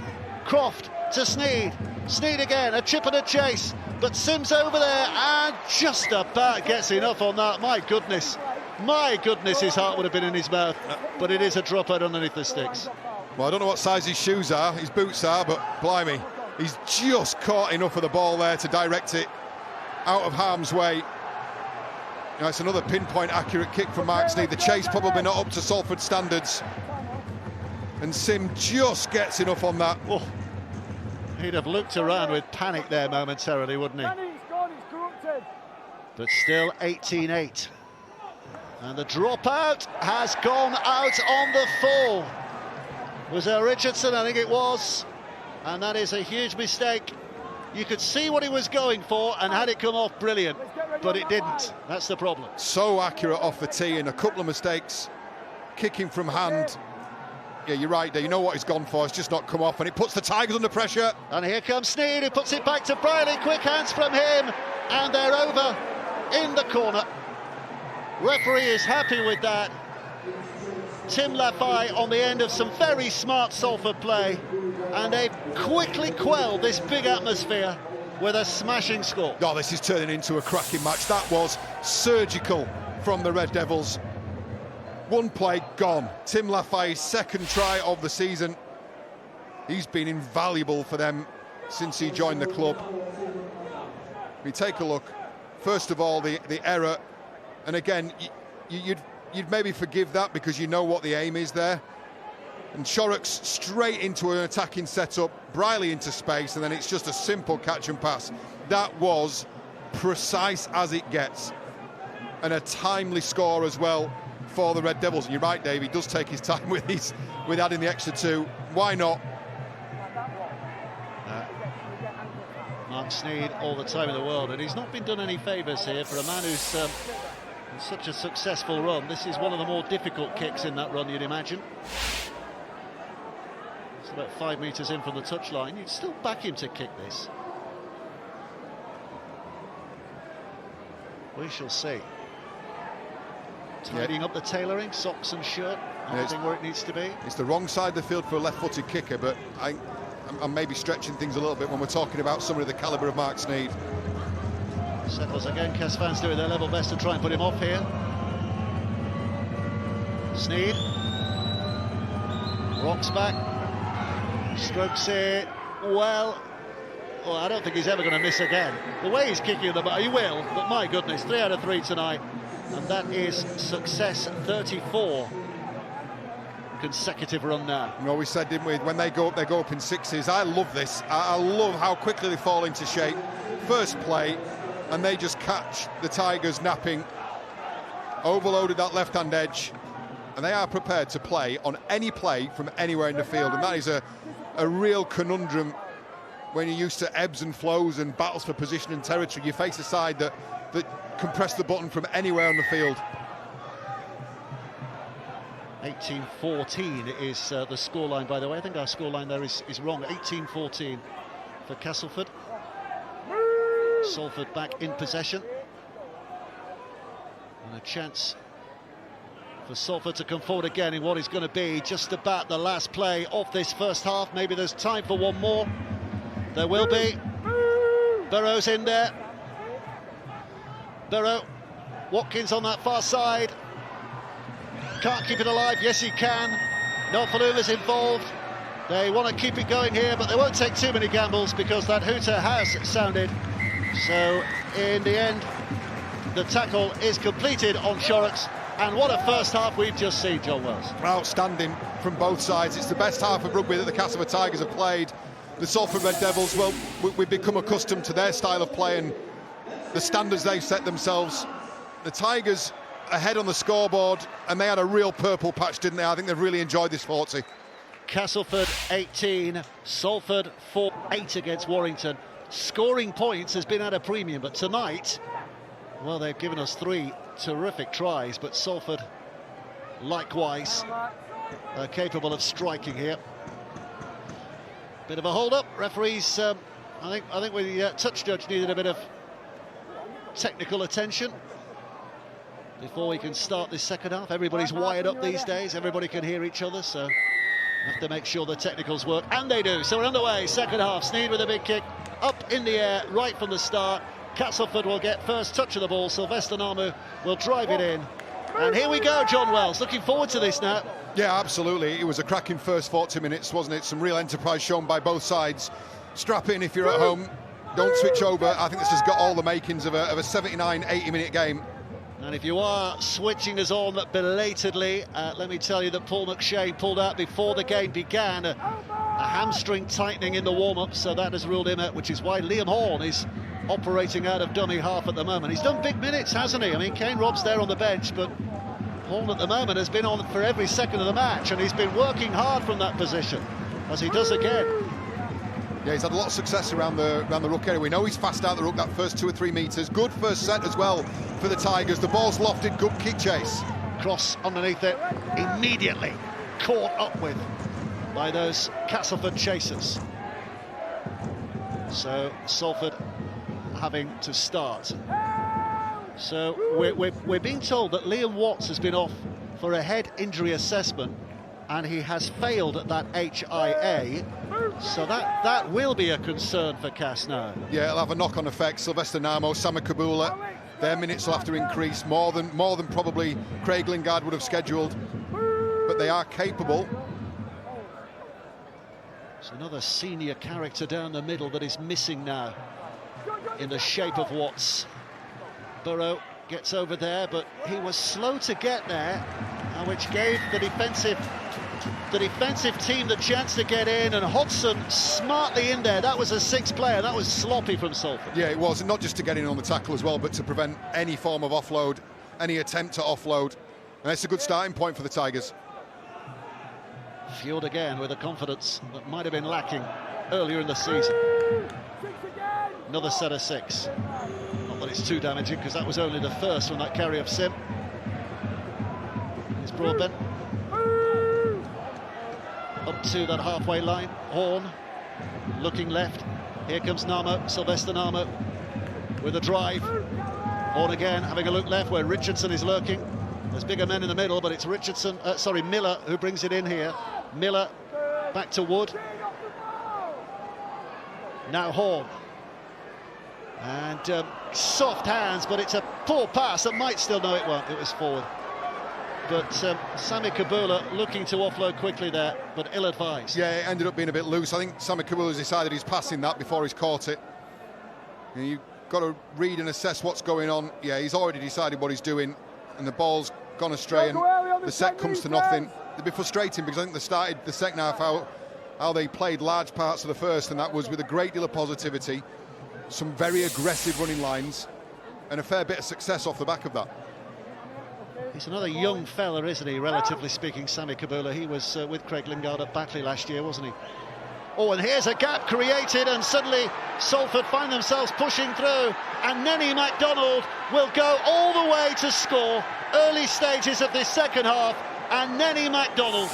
Croft to Sneed again, a chip and a chase, but Sims over there and just about gets enough on that. My goodness, his heart would have been in his mouth, but it is a dropout underneath the sticks. Well, I don't know what size his shoes are, his boots are, but blimey, he's just caught enough of the ball there to direct it out of harm's way. Now, it's another pinpoint accurate kick from Mark Sneed. The chase probably not up to Salford standards, and Sim just gets enough on that. Oh, he'd have looked around with panic there momentarily, wouldn't he? But still 18-8. And the dropout has gone out on the full. Was there Richardson? I think it was. And that is a huge mistake. You could see what he was going for, and had it come off, brilliant. But it didn't. That's the problem. So accurate off the tee, and a couple of mistakes. Kicking from hand. Yeah, you're right there. You know what he's gone for. It's just not come off, and it puts the Tigers under pressure. And here comes Sneed, who puts it back to Briley. Quick hands from him, and they're over in the corner. Referee is happy with that. Tim Lafay on the end of some very smart Salford play, and they've quickly quelled this big atmosphere with a smashing score. Oh, this is turning into a cracking match. That was surgical from the Red Devils. One play gone. Tim Lafay's second try of the season. He's been invaluable for them since he joined the club. We take a look. First of all, the error, and again, you'd maybe forgive that because you know what the aim is there. And Shorrock's straight into an attacking setup, Briley into space, and then it's just a simple catch and pass. That was precise as it gets, and a timely score as well for the Red Devils. And you're right, Dave, he does take his time with adding the extra two. Why not? Mark Sneed all the time in the world, and he's not been done any favours here for a man who's such a successful run. This is one of the more difficult kicks in that run, you'd imagine. It's about 5 metres in from the touchline. You'd still back him to kick this. We shall see. Tidying up the tailoring, socks and shirt, everything where it needs to be. It's the wrong side of the field for a left-footed kicker, but I'm maybe stretching things a little bit when we're talking about somebody of the calibre of Mark Sneed. Settles again. Cas fans doing their level best to try and put him off here. Sneed rocks back, strokes it well. I don't think he's ever going to miss again. The way he's kicking the ball, he will, but my goodness, 3 out of 3 tonight, and that is success 34. Consecutive run now. You know, we said, didn't we, when they go up in sixes. I love this. I love how quickly they fall into shape. First play, and they just catch the Tigers napping, overloaded that left-hand edge, and they are prepared to play on any play from anywhere in the field, and that is a real conundrum when you're used to ebbs and flows and battles for position and territory. You face a side that can press the button from anywhere on the field. 18-14 is the scoreline, by the way. I think our scoreline there is wrong. 18-14 for Castleford. Salford back in possession. And a chance for Salford to come forward again in what is going to be just about the last play of this first half. Maybe there's time for one more. There will be. Burrow's in there. Burrow. Watkins on that far side. Can't keep it alive. Yes, he can. Nolfaluma's involved. They want to keep it going here, but they won't take too many gambles because that hooter has sounded. So, in the end, the tackle is completed on Shorrocks. And what a first half we've just seen, John Wells. Outstanding from both sides. It's the best half of rugby that the Castleford Tigers have played. The Salford Red Devils, well, we've become accustomed to their style of play and the standards they've set themselves. The Tigers ahead on the scoreboard, and they had a real purple patch, didn't they? I think they've really enjoyed this 40. Castleford 18, Salford 4-8 against Warrington. Scoring points has been at a premium, but tonight, well, they've given us 3 terrific tries, but Salford likewise capable of striking here. Bit of a hold-up. Referees, I think the touch judge needed a bit of technical attention before we can start this second half. Everybody's wired up these days. Everybody can hear each other, so have to make sure the technicals work, and they do. So we're underway. Second half. Sneed with a big kick up in the air right from the start. Castleford will get first touch of the ball. Sylvester Namu will drive it in. And here we go, John Wells. Looking forward to this now. Yeah, absolutely. It was a cracking first 40 minutes, wasn't it? Some real enterprise shown by both sides. Strap in if you're at home. Don't switch over. I think this has got all the makings of a 79, 80-minute game. And if you are switching us on belatedly, let me tell you that Paul McShane pulled out before the game began. A hamstring tightening in the warm-up, so that has ruled him out, which is why Liam Horn is operating out of dummy half at the moment. He's done big minutes, hasn't he? I mean, Kane Robb's there on the bench, but Horn at the moment has been on for every second of the match, and he's been working hard from that position, as he does again. Yeah, he's had a lot of success around the ruck area. We know he's fast out the ruck that first 2 or 3 metres. Good first set as well for the Tigers. The ball's lofted, good kick chase. Cross underneath it, immediately caught up with by those Castleford chasers. So Salford having to start. So we're being told that Liam Watts has been off for a head injury assessment, and he has failed at that HIA, so that will be a concern for Cass now. Yeah, it'll have a knock-on effect. Sylvester Namo, Sami Kabula, their minutes will have to increase more than probably Craig Lingard would have scheduled, but they are capable. It's another senior character down the middle that is missing now in the shape of Watts. Burrow gets over there, but he was slow to get there, which gave the defensive team the chance to get in, and Hodgson smartly in there. That was a sixth player. That was sloppy from Salford. Yeah, it was, and not just to get in on the tackle as well, but to prevent any form of offload, any attempt to offload. And it's a good starting point for the Tigers. Fueled again with a confidence that might have been lacking earlier in the season. Another set of 6. Not that it's too damaging, because that was only the first from that carry of Sim. It's Broadbent up to that halfway line. Horn looking left. Here comes Namo, Sylvester Namo with a drive. Horn again having a look left where Richardson is lurking. There's bigger men in the middle, but it's Miller who brings it in here. Miller back to Wood. Now Horn. And soft hands, but it's a poor pass that might still, no it won't, it was forward. But Sami Kabula looking to offload quickly there, but ill-advised. Yeah, it ended up being a bit loose. I think Sami Kabula's decided he's passing that before he's caught it. And you've got to read and assess what's going on. Yeah, he's already decided what he's doing, and the ball's gone astray, and the set comes to nothing. It'd be frustrating, because I think they started the second half how they played large parts of the first, and that was with a great deal of positivity, some very aggressive running lines, and a fair bit of success off the back of that. He's another young fella, isn't he, relatively speaking, Sami Kabula. He was with Craig Lingard at Batley last year, wasn't he? Oh, and here's a gap created, and suddenly Salford find themselves pushing through, and Nenny MacDonald will go all the way to score. Early stages of this second half, and Nenny MacDonald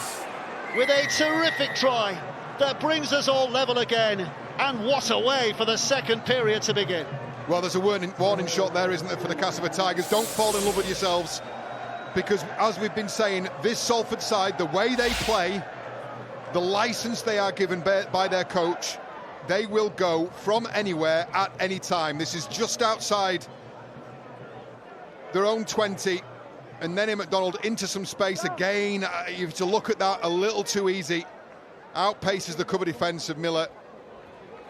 with a terrific try that brings us all level again. And what a way for the second period to begin. Well, there's a warning shot there, isn't there, for the Castleford Tigers. Don't fall in love with yourselves, because as we've been saying, this Salford side, the way they play, the licence they are given by their coach, they will go from anywhere at any time. This is just outside their own 20, and then McDonald into some space again. You have to look at that a little too easy. Outpaces the cover defence of Miller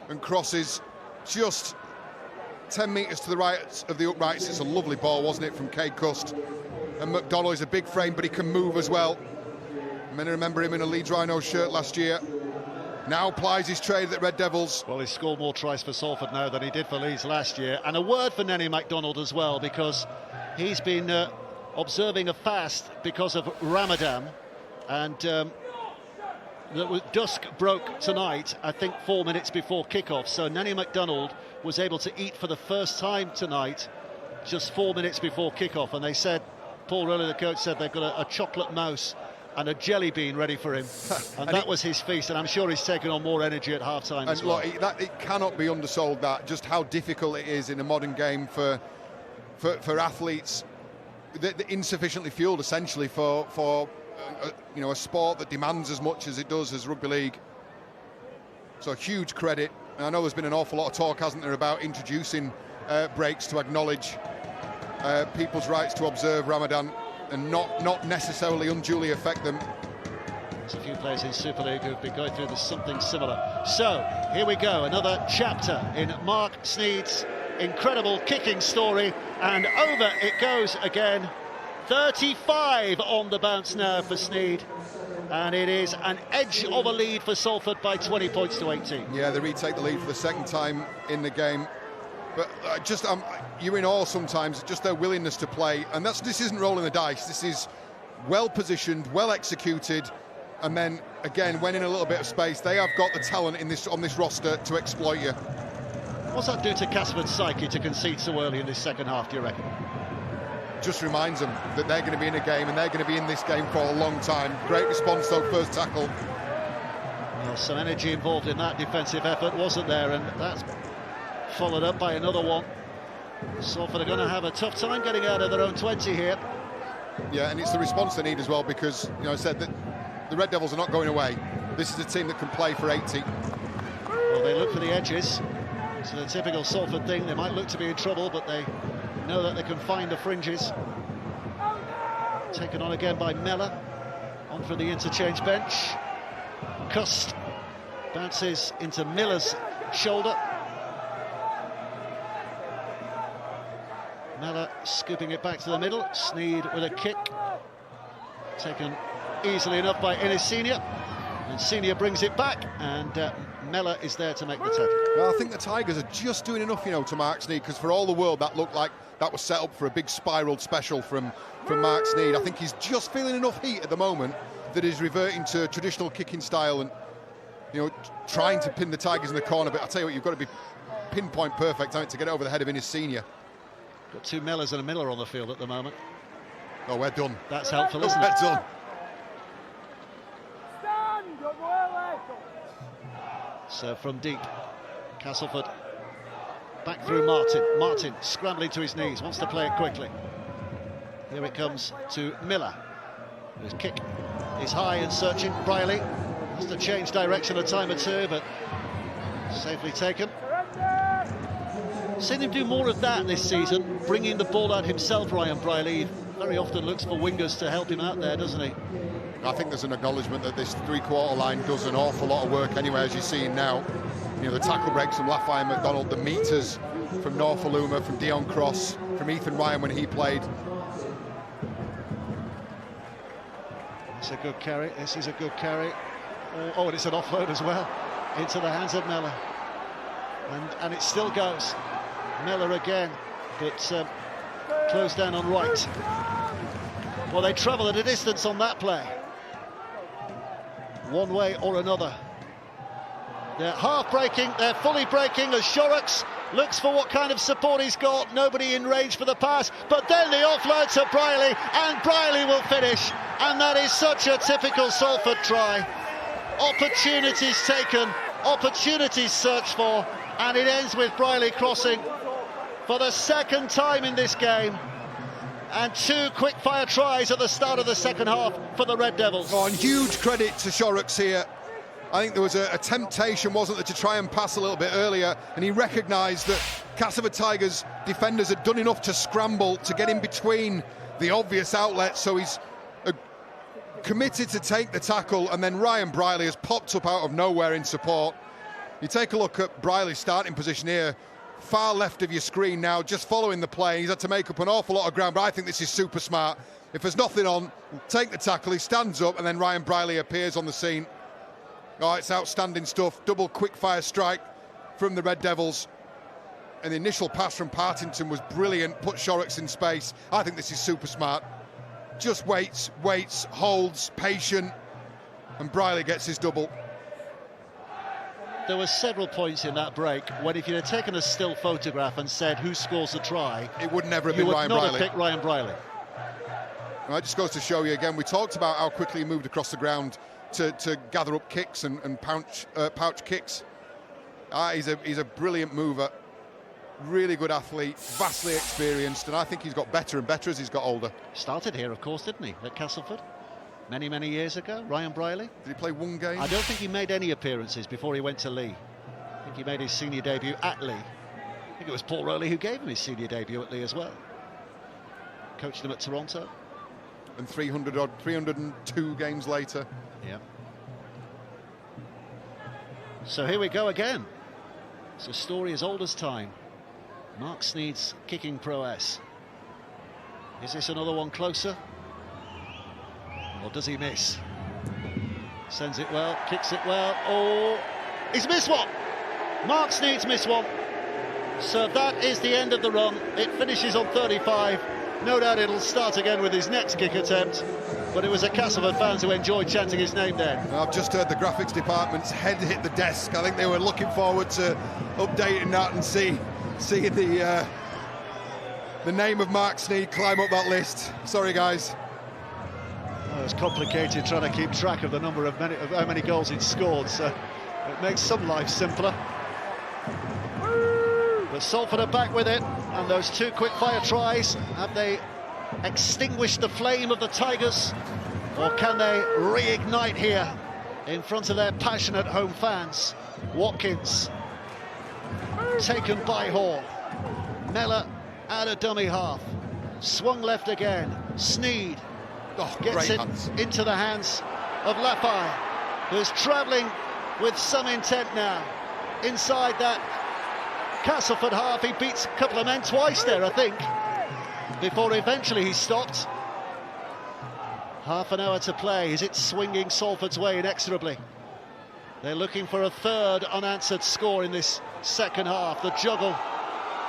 and crosses just 10 metres to the right of the uprights. It's a lovely ball, wasn't it, from Cade Cust. And McDonald is a big frame, but he can move as well. Many remember him in a Leeds Rhino shirt last year. Now plies his trade at the Red Devils. Well, he's scored more tries for Salford now than he did for Leeds last year. And a word for Nenny MacDonald as well, because he's been observing a fast because of Ramadan. And the dusk broke tonight, I think 4 minutes before kickoff. So Nenny MacDonald was able to eat for the first time tonight, just 4 minutes before kickoff. And they said, Paul Rowley, the coach, said they've got a chocolate mouse and a jelly bean ready for him. And that was his feast, and I'm sure he's taken on more energy at half-time as well. And look, it cannot be undersold, that just how difficult it is in a modern game for athletes that insufficiently fueled, essentially, for a sport that demands as much as it does as rugby league. So huge credit. And I know there's been an awful lot of talk, hasn't there, about introducing breaks to acknowledge people's rights to observe Ramadan and not necessarily unduly affect them. There's a few players in Super League who've been going through something similar. So here we go, another chapter in Mark Sneed's incredible kicking story, and over it goes again. 35 on the bounce now for Sneed, and it is an edge of a lead for Salford by 20 points to 18. Yeah, they retake the lead for the second time in the game. But you're in awe sometimes, just their willingness to play. And this isn't rolling the dice. This is well positioned, well executed. And then, again, when in a little bit of space, they have got the talent on this roster to exploit you. What's that do to Castleford's psyche to concede so early in this second half, do you reckon? Just reminds them that they're going to be in a game, and they're going to be in this game for a long time. Great response, though, first tackle. Well, some energy involved in that defensive effort, wasn't there? And that's followed up by another one. Salford are going to have a tough time getting out of their own 20 here. Yeah, and it's the response they need as well, because, I said that the Red Devils are not going away. This is a team that can play for 80. Well, they look for the edges. It's the typical Salford thing. They might look to be in trouble, but they know that they can find the fringes. Taken on again by Mellor. On for the interchange bench. Cust bounces into Miller's shoulder. Mellor scooping it back to the middle. Sneed with a kick. Taken easily enough by Senior. And Senior brings it back, and Mellor is there to make the tackle. Well, I think the Tigers are just doing enough, to mark Sneed, because for all the world that looked like that was set up for a big spiralled special from Mark Sneed. I think he's just feeling enough heat at the moment that he's reverting to traditional kicking style and, trying to pin the Tigers in the corner. But I tell you what, you've got to be pinpoint perfect to get it over the head of Senior. Got two Mellors and a Miller on the field at the moment. Oh, we're done. That's helpful, isn't it? We're done. So from deep, Castleford back through Martin. Martin scrambling to his knees, wants to play it quickly. Here it comes to Miller. His kick is high and searching. Briley has to change direction a time or two, but safely taken. Seen him do more of that this season, bringing the ball out himself. Ryan Briley very often looks for wingers to help him out there, doesn't he? I think there's an acknowledgement that this three-quarter line does an awful lot of work anyway, as you're seeing now. The tackle breaks from Lafayette McDonald, the meters from Norfoluma, from Dion Cross, from Ethan Ryan when he played. It's a good carry. This is a good carry. Oh, and it's an offload as well into the hands of Mellor. And it still goes. Mellor again, but closed down on right. Well, they travel at a distance on that play. One way or another. They're half breaking, they're fully breaking as Shorrocks looks for what kind of support he's got. Nobody in range for the pass, but then the offload to Briley, and Briley will finish. And that is such a typical Salford try. Opportunities taken, opportunities searched for, and it ends with Briley crossing for the second time in this game. And two quick-fire tries at the start of the second half for the Red Devils. Oh, and huge credit to Shorrocks here. I think there was a temptation, wasn't there, to try and pass a little bit earlier, and he recognised that Castleford Tigers defenders had done enough to scramble to get in between the obvious outlets, so he's committed to take the tackle, and then Ryan Briley has popped up out of nowhere in support. You take a look at Briley's starting position here, far left of your screen now, just following the play. He's had to make up an awful lot of ground, but I think this is super smart. If there's nothing on, take the tackle, he stands up, and then Ryan Briley appears on the scene. Oh, it's outstanding stuff. Double quick-fire strike from the Red Devils. And the initial pass from Partington was brilliant, put Shorrocks in space. I think this is super smart. Just waits, holds, patient, and Briley gets his double. There were several points in that break when if you'd have taken a still photograph and said who scores the try, it would never have been Ryan Briley. You Briley. would not have picked Ryan Briley. Well, it just goes to show you again, we talked about how quickly he moved across the ground to gather up kicks and pouch kicks. He's a brilliant mover, really good athlete, vastly experienced, and I think he's got better and better as he's got older. Started here, of course, didn't he, at Castleford? Many years ago, Ryan Briley. Did he play one game? I don't think he made any appearances before he went to Lee. I think he made his senior debut at Lee. I think it was Paul Rowley who gave him his senior debut at Lee as well. Coached him at Toronto. And 302 games later. Yeah. So here we go again. It's a story as old as time. Mark Sneed's kicking prowess. Is this another one closer? Or does he miss? Sends it well, kicks it well. Oh, he's missed one! Mark Sneed's missed one. So that is the end of the run. It finishes on 35. No doubt it'll start again with his next kick attempt. But it was a Castleford fans who enjoyed chanting his name then. I've just heard the graphics department's head hit the desk. I think they were looking forward to updating that and seeing the name of Mark Sneed climb up that list. Sorry, guys. Well, it's complicated trying to keep track of the number of how many goals he'd scored, so it makes some life simpler. But Salford are back with it, and those two quick-fire tries, have they extinguished the flame of the Tigers, or can they reignite here in front of their passionate home fans? Watkins taken by Hall. Mellor out of dummy half, swung left again. Sneed gets it into the hands of Lafay, who's travelling with some intent now inside that Castleford half. He beats a couple of men twice there, I think, before eventually he stopped. Half an hour to play. Is it swinging Salford's way inexorably? They're looking for a third unanswered score in this second half. The juggle,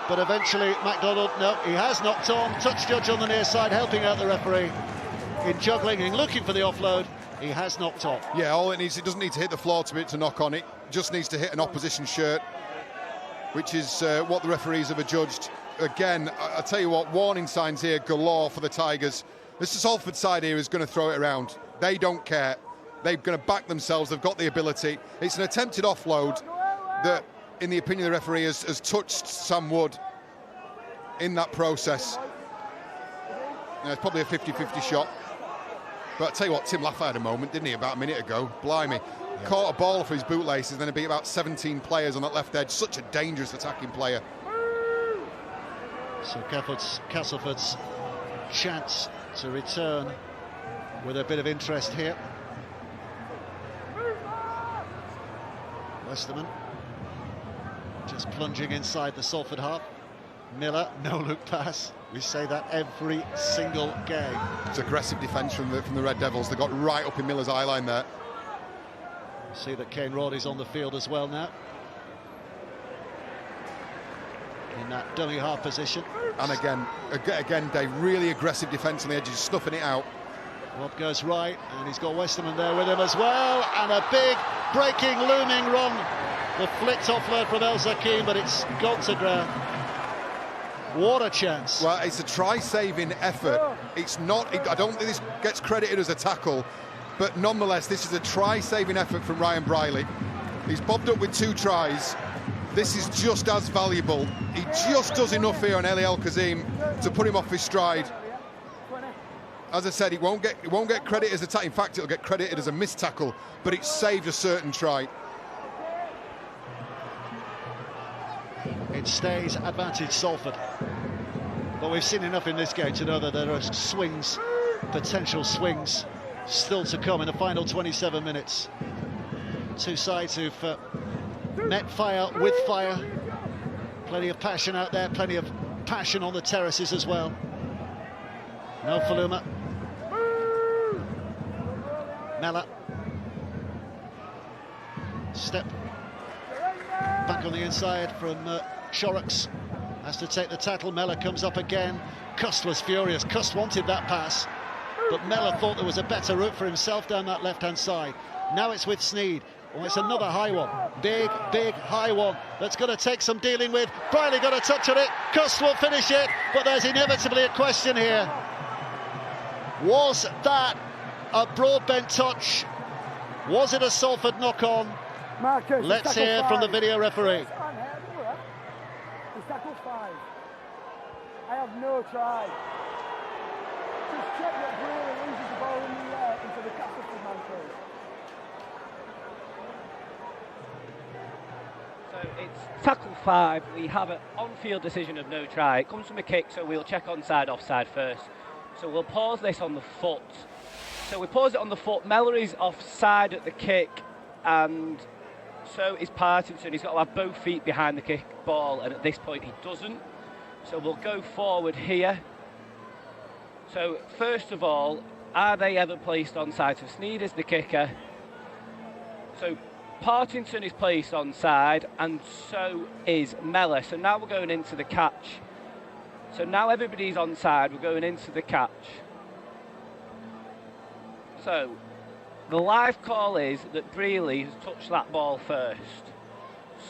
but eventually MacDonald, no, he has knocked on. Touch judge on the near side helping out the referee in juggling and looking for the offload. He has knocked on. Yeah, all it needs, it doesn't need to hit the floor to knock on it. Just needs to hit an opposition shirt, which is what the referees have adjudged. Again, I tell you what, warning signs here galore for the Tigers. This Salford side here is going to throw it around. They don't care. They're going to back themselves. They've got the ability. It's an attempted offload that, in the opinion of the referee, has touched Sam Wood in that process. It's probably a 50-50 shot. But I tell you what, Tim Lafay had a moment, didn't he, about a minute ago? Blimey. Yeah. Caught a ball for his bootlaces, then it'd be about 17 players on that left edge. Such a dangerous attacking player. So Castleford's chance to return with a bit of interest here. Westerman just plunging inside the Salford half. Miller, no look pass. We say that every single game. It's aggressive defence from the Red Devils. They got right up in Miller's eye line there. See that Kane Roddy's on the field as well now, in that dummy half position. And again, Dave, really aggressive defence on the edges, snuffing it out. Rob goes right, and he's got Westerman there with him as well, and a big breaking, looming run. The flicked offload from El Zakim, but it's gone to ground. What a chance. Well, it's a try-saving effort. It's not, I don't think this gets credited as a tackle, but nonetheless, this is a try-saving effort from Ryan Briley. He's bobbed up with 2 tries. This is just as valuable. He just does enough here on Eli El Kazim to put him off his stride. As I said, it won't get credit as a tackle. In fact, it'll get credited as a missed tackle, but it saved a certain try. It stays advantage Salford. But we've seen enough in this game to know that there are swings, potential swings, still to come in the final 27 minutes. Two sides who've met fire with fire. Plenty of passion out there, plenty of passion on the terraces as well. No Faluma. Mellor. Step back on the inside from Shorrocks. Has to take the tackle. Mellor comes up again. Cust was furious. Cust wanted that pass, but Mellor thought there was a better route for himself down that left-hand side. Now it's with Sneed. Oh, it's another high one. Big high one that's going to take some dealing with. Briley got a touch on it. Cust will finish it, but there's inevitably a question here. Was that a Broadbent touch? Was it a Salford knock-on? Marcus, Let's hear from the video referee. It's tackle 5. I have no try. Just check that Brearley loses the ball in the air into the Castleford man, please. So it's tackle 5. We have an on-field decision of no try. It comes from a kick, so we'll check onside, offside first. So we'll pause this on the foot. So we pause it on the foot. Mallory's offside at the kick, and so is Partington. He's got to have both feet behind the kick ball, and at this point he doesn't. So we'll go forward here. So first of all, are they ever placed onside? So Sneed is the kicker. So Partington is placed onside, and so is Mellor. So now we're going into the catch. So now everybody's onside, we're going into the catch. So the live call is that Brearley has touched that ball first.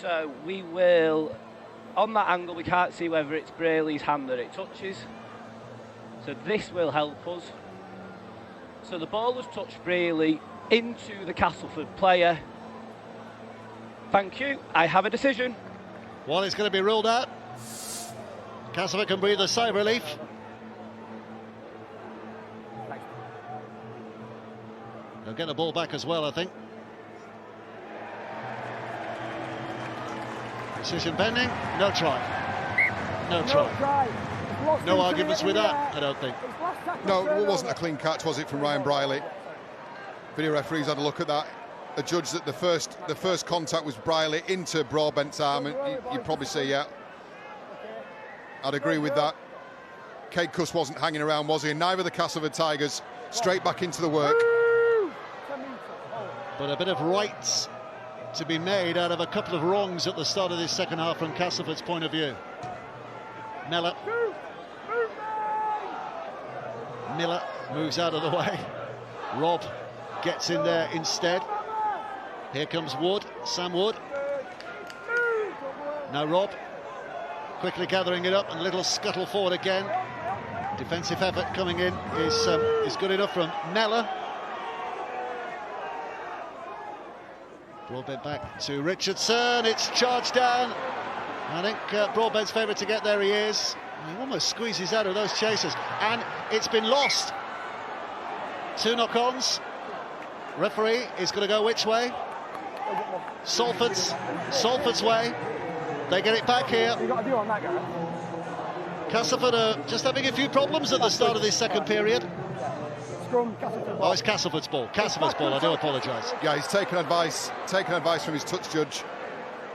So we will, on that angle, we can't see whether it's Brearley's hand that it touches. So this will help us. So the ball has touched Brearley into the Castleford player. Thank you, I have a decision. One is going to be ruled out. Castleford can breathe a sigh of relief. They'll get the ball back as well, I think. Decision pending. No try. No try. No arguments with that, I don't think. No, it wasn't a clean catch, was it, from Ryan Briley? Video referees had a look at that. Adjudged that the first contact was Briley into Broadbent's arm, and you'd probably say, yeah, I'd agree with that. Cade Cuss wasn't hanging around, was he? And neither the Castleford Tigers. Straight back into the work. But a bit of rights to be made out of a couple of wrongs at the start of this second half from Castleford's point of view. Miller moves out of the way. Rob gets in there instead. Here comes Wood, Sam Wood. Now Rob quickly gathering it up, and a little scuttle forward again. Defensive effort coming in is good enough from Mellor. Broadbent back to Richardson. It's charged down. I think Broadbent's favourite to get there. He is. He almost squeezes out of those chasers, and it's been lost. 2 knock-ons. Referee is going to go which way? Salford's way. They get it back here. Castleford are just having a few problems at the start of this second period. Oh, it's Castleford's ball. Castleford's ball, I do apologise. Yeah, he's taken advice from his touch judge,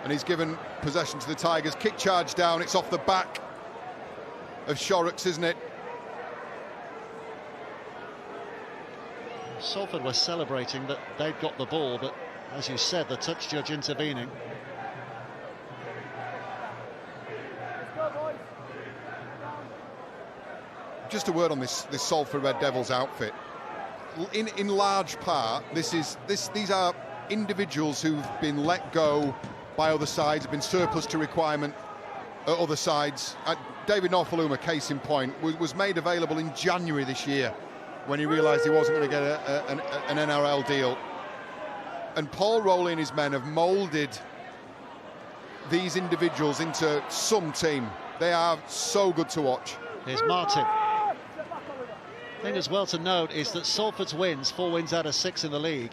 and he's given possession to the Tigers. Kick charge down, it's off the back of Shorrocks, isn't it? Salford were celebrating that they'd got the ball, but as you said, the touch judge intervening. Just a word on this Salford Red Devils outfit. In large part, these are individuals who've been let go by other sides, have been surplus to requirement at other sides. David Norfoluma, case in point, was made available in January this year when he realised he wasn't going to get an NRL deal. And Paul Rowley and his men have moulded these individuals into some team. They are so good to watch. Here's Martin. The thing as well to note is that Salford's wins, 4 wins out of 6 in the league,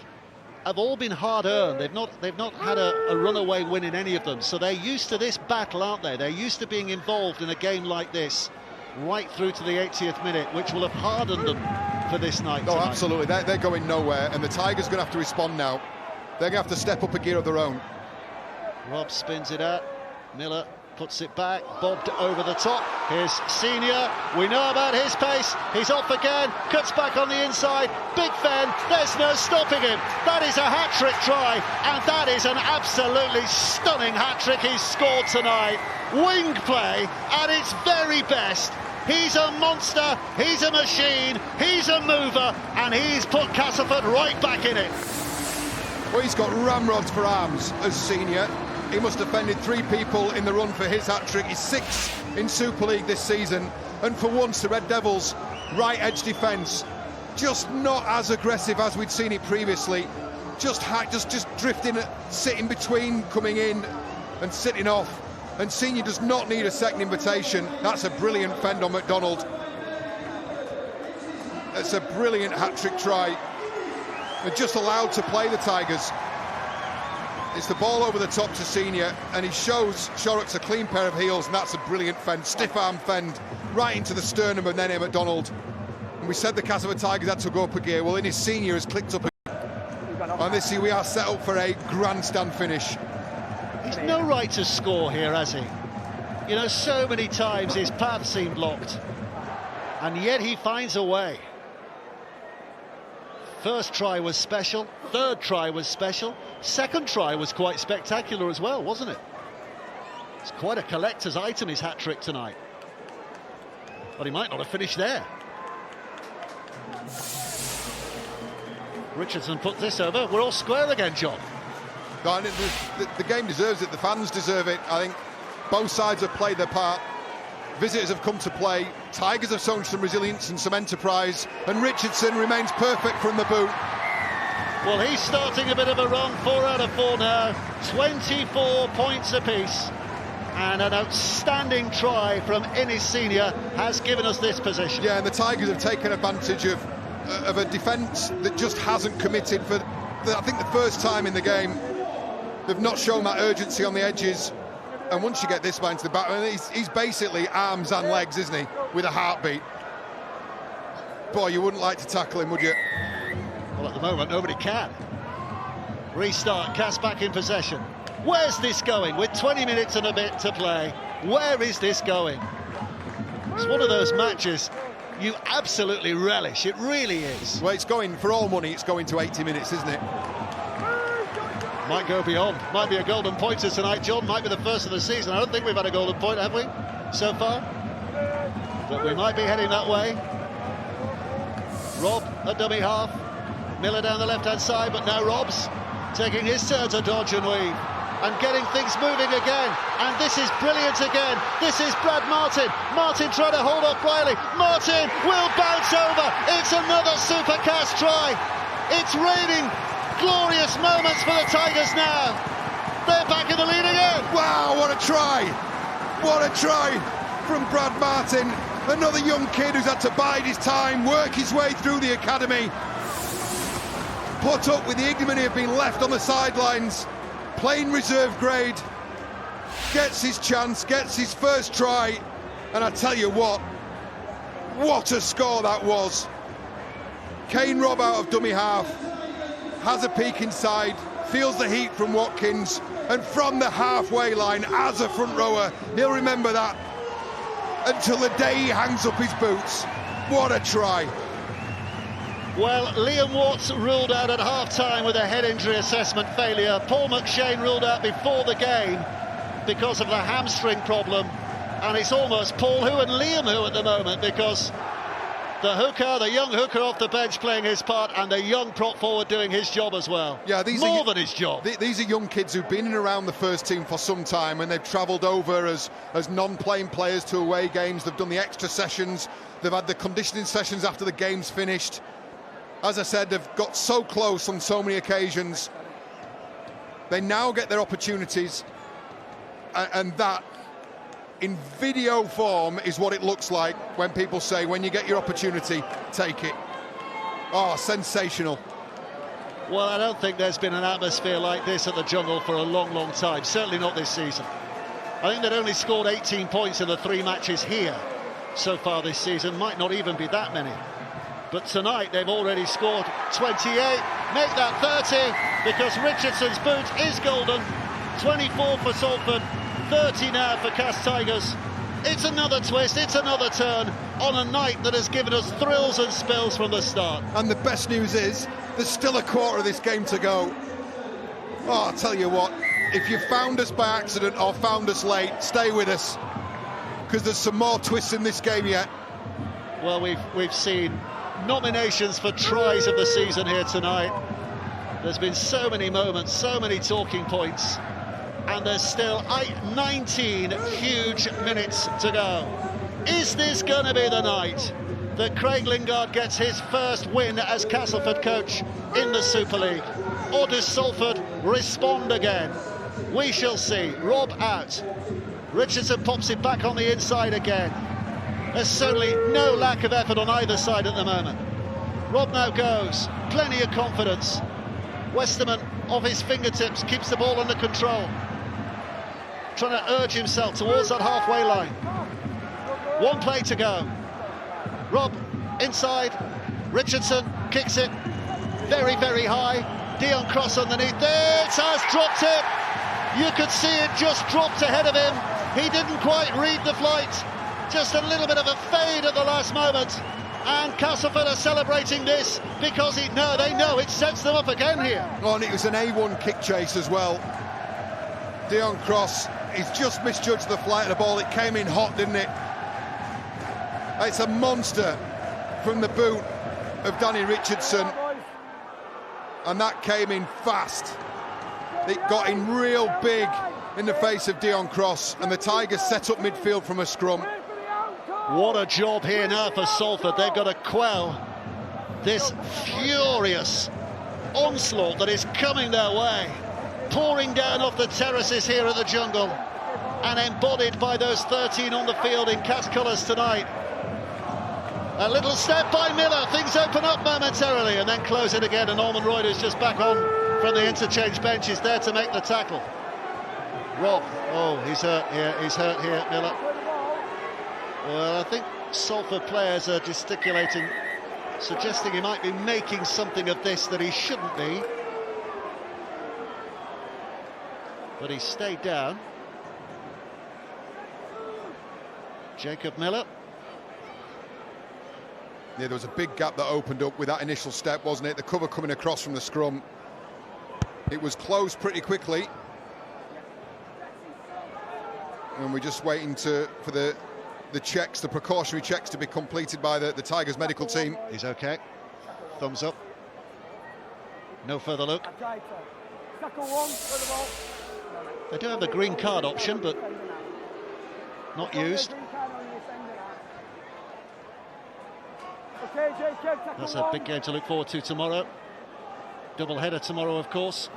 have all been hard-earned. They've not had a runaway win in any of them. So they're used to this battle, aren't they? They're used to being involved in a game like this right through to the 80th minute, which will have hardened them for this night. Oh, tonight. Absolutely. They're going nowhere, and the Tigers are going to have to respond now. They're going to have to step up a gear of their own. Rob spins it out. Miller puts it back, bobbed over the top. Here's Senior. We know about his pace. He's off again, cuts back on the inside. Big Fen, there's no stopping him. That is a hat-trick try, and that is an absolutely stunning hat-trick he's scored tonight. Wing play at its very best. He's a monster, he's a machine, he's a mover, and he's put Castleford right back in it. Well, he's got ramrods for arms as Senior. He must have defended 3 people in the run for his hat-trick. He's 6 in Super League this season. And for once, the Red Devils' right edge defence just not as aggressive as we'd seen it previously. Just drifting, sitting between, coming in and sitting off. And Senior does not need a second invitation. That's a brilliant fend on McDonald. It's a brilliant hat-trick try. They're just allowed to play the Tigers. It's the ball over the top to Senior, and he shows Shorrocks a clean pair of heels, and that's a brilliant fend, stiff arm fend, right into the sternum of Nene McDonald. And we said the Castleford Tigers had to go up a gear. Well, in his Senior has clicked up and this year we are set up for a grandstand finish. He's no right to score here, has he? You know, so many times his path seemed blocked, and yet he finds a way. First try was special, third try was special, second try was quite spectacular as well, wasn't it? It's quite a collector's item, his hat-trick tonight. But he might not have finished there. Richardson puts this over. We're all square again, John. The game deserves it, the fans deserve it. I think both sides have played their part. Visitors have come to play. Tigers have shown some resilience and some enterprise, and Richardson remains perfect from the boot. Well, he's starting a bit of a run, 4 out of 4 now, 24 points apiece, and an outstanding try from Innis Senior has given us this position. Yeah, and the Tigers have taken advantage of a defence that just hasn't committed for, I think, the first time in the game. They've not shown that urgency on the edges. And once you get this man to the back, he's basically arms and legs, isn't he, with a heartbeat. Boy, you wouldn't like to tackle him, would you? Well, at the moment, nobody can. Restart, Cass back in possession. Where's this going? With 20 minutes and a bit to play, where is this going? It's one of those matches you absolutely relish, it really is. Well, it's going, for all money, it's going to 80 minutes, isn't it? Might go beyond. Might be a golden pointer tonight, John. Might be the first of the season. I don't think we've had a golden point, have we, so far? But we might be heading that way. Rob at dummy half. Miller down the left-hand side, but now Rob's taking his turn to dodge and weave and getting things moving again. And this is brilliant again. This is Brad Martin. Martin trying to hold off Riley. Martin will bounce over. It's another super cast try. It's raining glorious moments for the Tigers now. They're back in the lead again. Wow, what a try! What a try from Brad Martin. Another young kid who's had to bide his time, work his way through the academy, put up with the ignominy of being left on the sidelines, playing reserve grade, gets his chance, gets his first try, and I tell you what a score that was. Kane Robb out of dummy half, has a peek inside, feels the heat from Watkins, and from the halfway line, as a front rower, he'll remember that until the day he hangs up his boots. What a try. Well, Liam Watts ruled out at half-time with a head injury assessment failure. Paul McShane ruled out before the game because of the hamstring problem. And it's almost Paul Who and Liam Who at the moment, because the hooker, the young hooker off the bench playing his part, and the young prop forward doing his job as well. Yeah, more than his job. These are young kids who've been in and around the first team for some time, and they've travelled over as non-playing players to away games. They've done the extra sessions. They've had the conditioning sessions after the game's finished. As I said, they've got so close on so many occasions. They now get their opportunities, and that, in video form, is what it looks like when people say, when you get your opportunity, take it. Oh, sensational. Well, I don't think there's been an atmosphere like this at the Jungle for a long, long time. Certainly not this season. I think they'd only scored 18 points in the 3 matches here so far this season. Might not even be that many. But tonight they've already scored 28. Make that 30, because Richardson's boot is golden. 24 for Salford. 30 now for Cass Tigers. It's another twist, it's another turn on a night that has given us thrills and spills from the start. And the best news is there's still a quarter of this game to go. Oh, I'll tell you what, if you found us by accident or found us late, stay with us, because there's some more twists in this game yet. Well, we've seen nominations for tries of the season here tonight. There's been so many moments, so many talking points, and there's still 19 huge minutes to go. Is this going to be the night that Craig Lingard gets his first win as Castleford coach in the Super League? Or does Salford respond again? We shall see. Rob out. Richardson pops it back on the inside again. There's certainly no lack of effort on either side at the moment. Rob now goes, plenty of confidence. Westerman off his fingertips, keeps the ball under control. Trying to urge himself towards that halfway line. One play to go. Rob inside, Richardson kicks it very, very high. Dion Cross underneath there, it has dropped it. You could see it just dropped ahead of him. He didn't quite read the flight. Just a little bit of a fade at the last moment. And Castleford are celebrating this because they know it sets them up again here. Oh, and it was an A1 kick chase as well. Dion Cross, he's just misjudged the flight of the ball. It came in hot, didn't it? It's a monster from the boot of Danny Richardson. And that came in fast. It got in real big in the face of Dion Cross, and the Tigers set up midfield from a scrum. What a job here now for Salford. They've got to quell this furious onslaught that is coming their way, pouring down off the terraces here at the Jungle, and embodied by those 13 on the field in Cats colours tonight. A little step by Miller, things open up momentarily, and then close it again, and Norman Reuter's just back on from the interchange bench. He's there to make the tackle. Rob, oh, he's hurt here, Miller. Well, I think Salford players are gesticulating, suggesting he might be making something of this that he shouldn't be. But he stayed down. Jacob Miller. Yeah, there was a big gap that opened up with that initial step, wasn't it? The cover coming across from the scrum. It was closed pretty quickly. And we're just waiting for the checks, the precautionary checks to be completed by the Tigers medical team. He's okay. Thumbs up. No further look. They do have the green card option, but not used. That's a big game to look forward to tomorrow. Double header tomorrow, of course.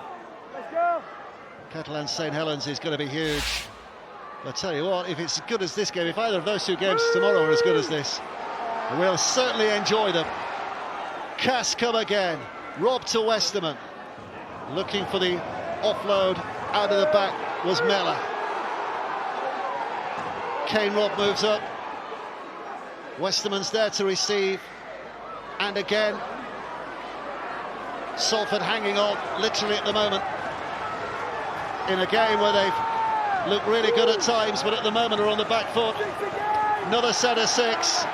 Catalan St Helens is going to be huge. I tell you what, if it's as good as this game, if either of those two games tomorrow are as good as this, we'll certainly enjoy them. Cass come again. Rob to Westerman. Looking for the offload out of the back was Mellor. Kane Robb moves up. Westerman's there to receive. And again, Salford hanging on literally at the moment in a game where they've looked really good at times, but at the moment are on the back foot. Another set of six.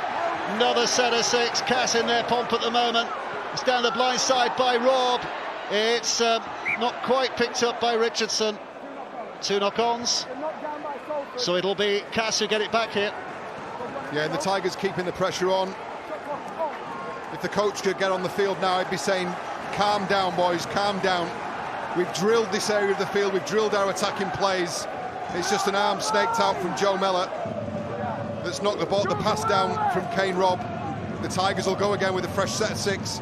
Another set of six. Cass in their pomp at the moment. It's down the blind side by Rob. It's not quite picked up by Richardson. Two knock-ons. So it'll be Cass who get it back here. Yeah, and the Tigers keeping the pressure on. If the coach could get on the field now, I'd be saying, calm down, boys, calm down. We've drilled this area of the field, we've drilled our attacking plays. It's just an arm snaked out from Joe Mellor that's knocked the pass down from Kane Robb. The Tigers will go again with a fresh set of six.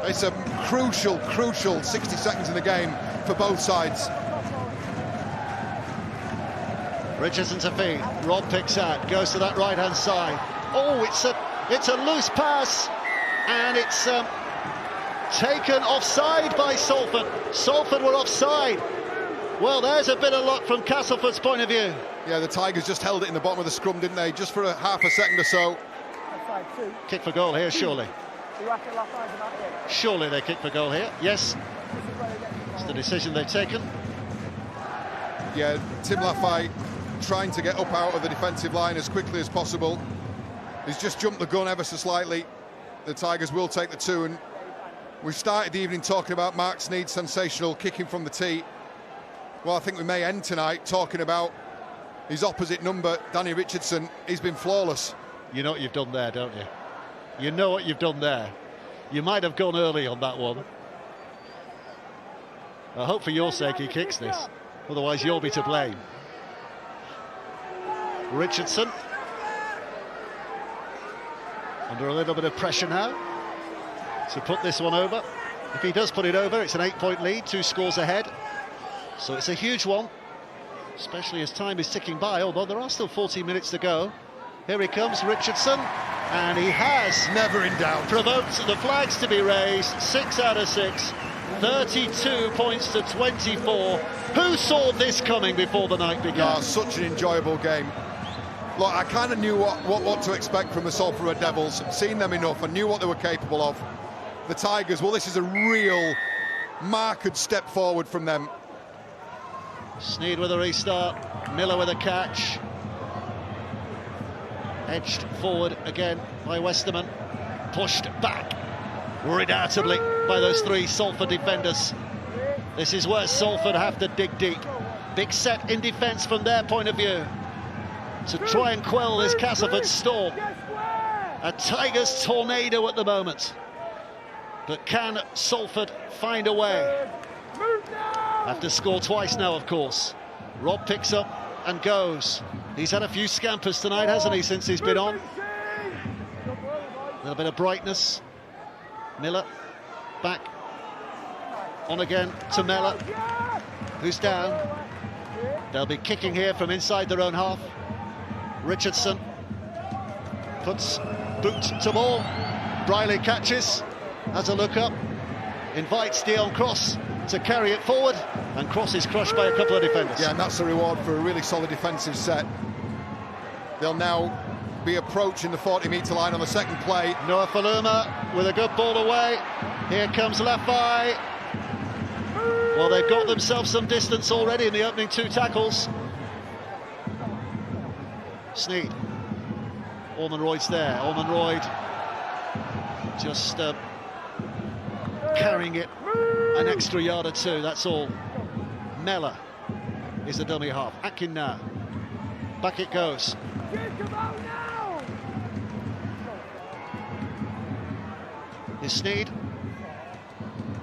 It's a crucial 60 seconds in the game for both sides. Richardson to feed. Rob picks out, goes to that right-hand side. Oh, it's a loose pass, and it's taken offside by Salford. Salford were offside. Well, there's a bit of luck from Castleford's point of view. Yeah, the Tigers just held it in the bottom of the scrum, didn't they? Just for a half a second or so. Kick for goal here, surely. Surely they kick for goal here. Yes. It's the decision they've taken. Yeah, Tim Laffey trying to get up out of the defensive line as quickly as possible. He's just jumped the gun ever so slightly. The Tigers will take the two, and we've started the evening talking about Mark Sneed's sensational kicking from the tee. Well, I think we may end tonight talking about his opposite number, Danny Richardson. He's been flawless. You know what you've done there, don't you? You know what you've done there. You might have gone early on that one. I hope for your sake he kicks this. Otherwise you'll be to blame. Under a little bit of pressure now to put this one over. If he does put it over, it's an 8-point lead, 2 scores ahead. So it's a huge one, especially as time is ticking by, although there are still 14 minutes to go. Here he comes, Richardson, and he has Never in doubt. provoked the flags to be raised. 6 out of 6, 32 points to 24. Who saw this coming before the night began? Oh, such an enjoyable game. Look, I kind of knew what to expect from the Salford Red Devils. Seen them enough, I knew what they were capable of. The Tigers, well, this is a real marked step forward from them. Sneed with a restart, Miller with a catch. Edged forward again by Westerman. Pushed back, redoubtably, by those 3 Salford defenders. This is where Salford have to dig deep. Big set in defence from their point of view to try and quell this Castleford storm. A Tigers tornado at the moment. But can Salford find a way? Have to score twice now, of course. Rob picks up and goes. He's had a few scampers tonight, hasn't he, since he's been on? A little bit of brightness. Miller back on again to Miller, who's down. They'll be kicking here from inside their own half. Richardson puts boot to ball. Briley catches, has a look up, invites Dion Cross to carry it forward, and Cross is crushed by a couple of defenders. Yeah, and that's the reward for a really solid defensive set. They'll now be approaching the 40-metre line on the second play. Noah Faluma with a good ball away. Here comes Lafay. Well, they've got themselves some distance already in the opening 2 tackles. Sneed. Ormonroyd's there. Ormonroyd just carrying it an extra yard or 2, that's all. Mellor is the dummy half. Atkin now. Back it goes. Is Sneed.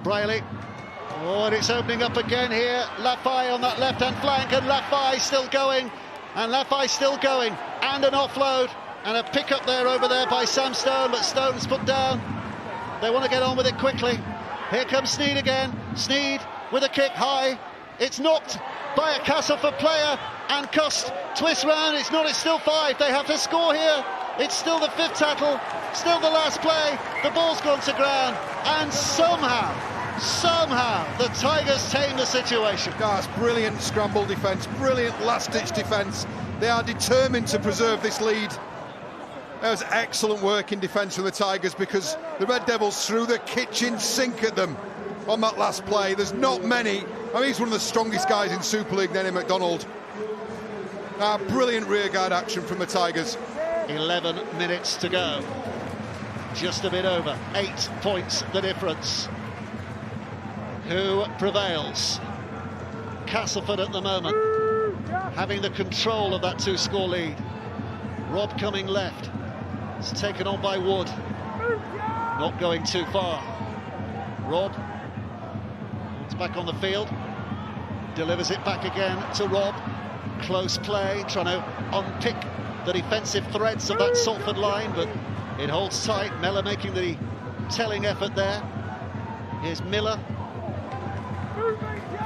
Briley. Oh, and it's opening up again here. Lafay on that left-hand flank, and Lafay still going. And Lafay still going. And an offload. And a pick-up there over there by Sam Stone, but Stone's put down. They want to get on with it quickly. Here comes Sneed again. Sneed with a kick high. It's knocked by a Castleford player, and Cust twists round. It's not, it's still 5. They have to score here. It's still the 5th tackle, still the last play. The ball's gone to ground, and somehow the Tigers tame the situation. That's brilliant scramble defence, brilliant last-ditch defence. They are determined to preserve this lead. That was excellent work in defence from the Tigers, because the Red Devils threw the kitchen sink at them on that last play. There's not many. I mean, he's one of the strongest guys in Super League, Nenny MacDonald. Brilliant rearguard action from the Tigers. 11 minutes to go. Just a bit over. 8 points the difference. Who prevails? Castleford at the moment, having the control of that 2-score lead. Rob coming left. It's taken on by Wood. Not going too far. Rob. It's back on the field. Delivers it back again to Rob. Close play, trying to unpick the defensive threads of that Salford line, but it holds tight. Mellor making the telling effort there. Here's Miller.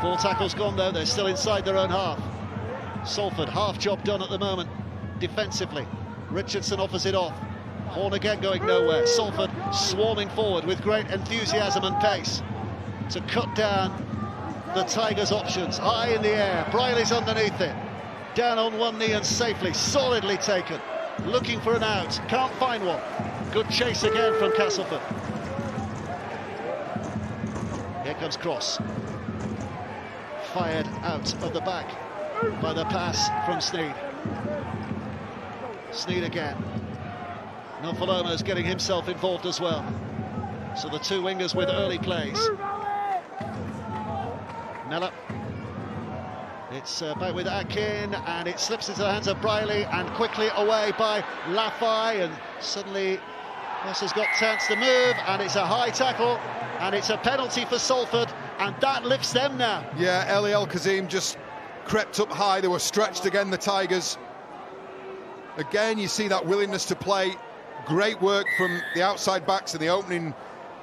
4 tackles gone though, they're still inside their own half. Salford, half job done at the moment, defensively. Richardson offers it off. Horn again going nowhere. Salford swarming forward with great enthusiasm and pace to cut down the Tigers' options. High in the air, Briley's underneath it. Down on one knee and safely, solidly taken. Looking for an out, can't find one. Good chase again from Castleford. Here comes Cross. Fired out of the back by the pass from Sneed. Sneed again. Nofaloma's getting himself involved as well. So the 2 wingers with early plays. Mellor. It's back with Atkin, and it slips into the hands of Briley, and quickly away by Lafay, and suddenly Ross has got a chance to move, and it's a high tackle, and it's a penalty for Salford, and that lifts them now. Yeah, Eli El Kazim just crept up high. They were stretched again, the Tigers. Again, you see that willingness to play Great work from the outside backs in the opening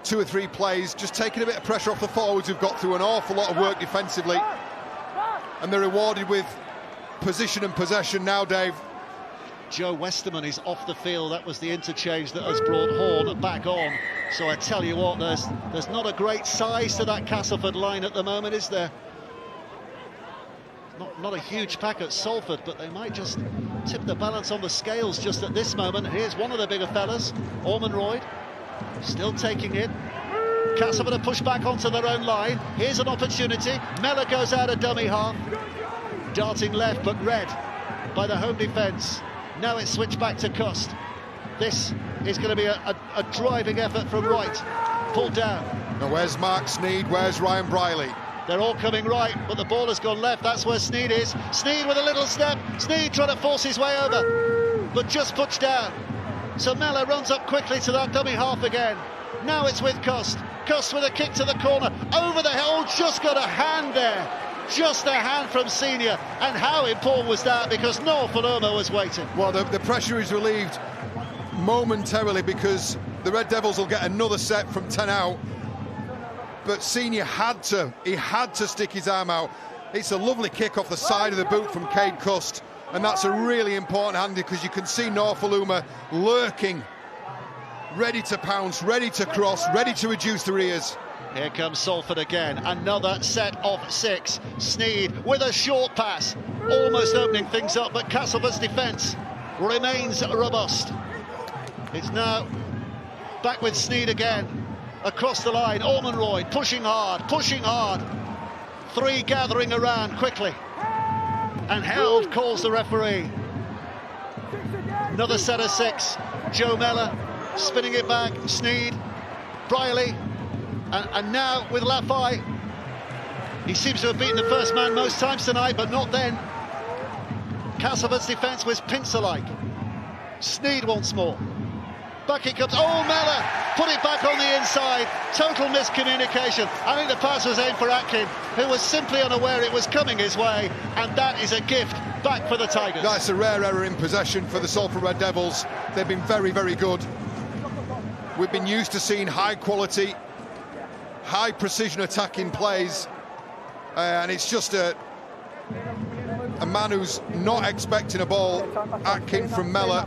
2 or 3 plays, just taking a bit of pressure off the forwards who've got through an awful lot of work defensively. And they're rewarded with position and possession now, Dave. Joe Westerman is off the field. That was the interchange that has brought Horn back on. So I tell you what, there's not a great size to that Castleford line at the moment, is there? Not a huge pack at Salford, but they might just tip the balance on the scales just at this moment. Here's one of the bigger fellas, Ormonroyd, still taking it. Castleford are pushed back onto their own line. Here's an opportunity. Mellor goes out of dummy half, darting left, but read by the home defence. Now it's switched back to Cust. This is going to be a driving effort from right. Pulled down. Now where's Mark Sneed? Where's Ryan Briley? They're all coming right, but the ball has gone left. That's where Sneed is. Sneed with a little step. Sneed trying to force his way over, but just pushed down. So Mellor runs up quickly to that dummy half again. Now it's with Cust. Cust with a kick to the corner. Over the hill, just got a hand there. Just a hand from Senior. And how important was that? Because Noel Faluma was waiting. Well, the pressure is relieved momentarily because the Red Devils will get another set from 10 out. But Senior had to stick his arm out. It's a lovely kick off the side of the boot from Cade Cust, and that's a really important hand because you can see Noel Faluma lurking, ready to pounce, ready to cross, ready to reduce the rears. Here comes Salford again, another set of 6. Sneed with a short pass, almost opening things up, but Castleford's defence remains robust. It's now back with Sneed again, across the line. Ormonroyd pushing hard. 3 gathering around quickly, and Held calls the referee. Another set of 6. Joe Mellor spinning it back. Sneed, Briley, and now with Lafay. He seems to have beaten the first man most times tonight, but not then. Castleford's defence was pincer-like. Sneed once more. Back it comes. Oh, Mellor put it back on the inside. Total miscommunication. I think the pass was aimed for Atkin, who was simply unaware it was coming his way, and that is a gift back for the Tigers. That's a rare error in possession for the Salford Red Devils. They've been very, very good. We've been used to seeing high quality, high precision attacking plays, and it's just a man who's not expecting a ball, Atkin from Mellor,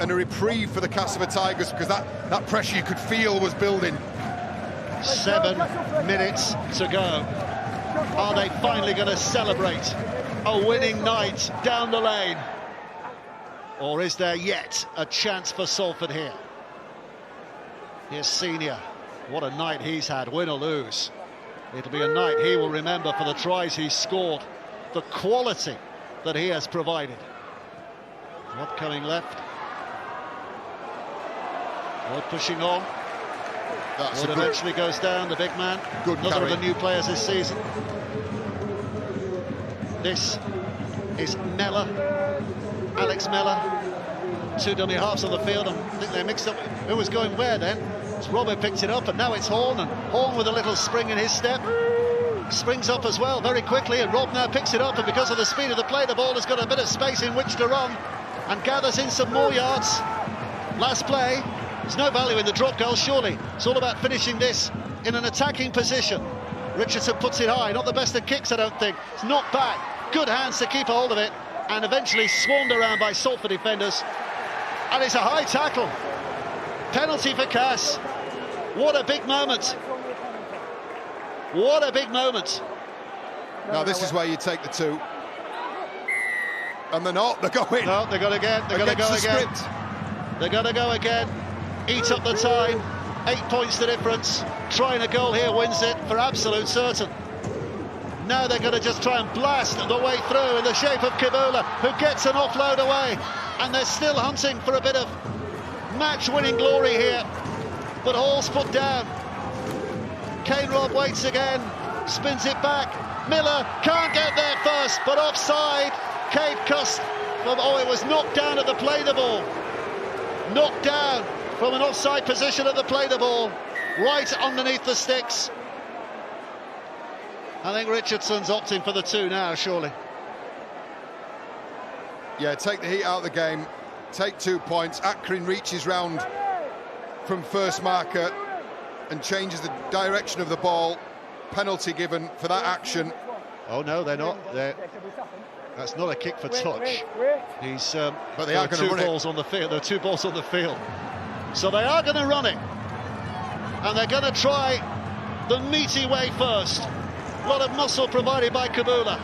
and a reprieve for the Castleford Tigers because that pressure you could feel was building. 7 minutes to go. Are they finally going to celebrate a winning night down the lane? Or is there yet a chance for Salford here? Here's Senior. What a night he's had, win or lose. It'll be a night he will remember for the tries he's scored, the quality that he has provided. Not coming left. Wood pushing on. Wood eventually goes down, the big man. Good Another carry. of the new players this season. This is Mellor, Alex Mellor. 2 dummy halves on the field, and I think they mixed up who was going where then. It's Robert picked it up, and now it's Horn, and Horn with a little spring in his step. Springs up as well very quickly, and Rob now picks it up, and because of the speed of the play, the ball has got a bit of space in which to run and gathers in some more yards. Last play. There's no value in the drop goal, surely. It's all about finishing this in an attacking position. Richardson puts it high, not the best of kicks, I don't think. It's knocked back, good hands to keep a hold of it, and eventually swarmed around by Salford defenders. And it's a high tackle. Penalty for Cass. What a big moment. What a big moment. Now this is where you take the 2. And they're not, they're going. No, they're going again, they're going to go again. They're going to go again. Eat up the time. 8 points the difference. Trying a goal here wins it for absolute certain. Now they're going to just try and blast the way through in the shape of Kibula, who gets an offload away. And they're still hunting for a bit of match-winning glory here. But Hall's put down. Kane Robb waits again, spins it back. Miller can't get there first, but offside. Cade Cust. Oh, it was knocked down at the play the ball. Knocked down from an offside position at the play the ball, right underneath the sticks. I think Richardson's opting for the 2 now, surely. Yeah, take the heat out of the game, take 2 points. Akrin reaches round from first marker and changes the direction of the ball. Penalty given for that action. Oh no, they're not. That's not a kick for touch. He's but they are going to run balls on the field. There are 2 balls on the field, so they are going to run it, and they're going to try the meaty way first. A lot of muscle provided by Kabula.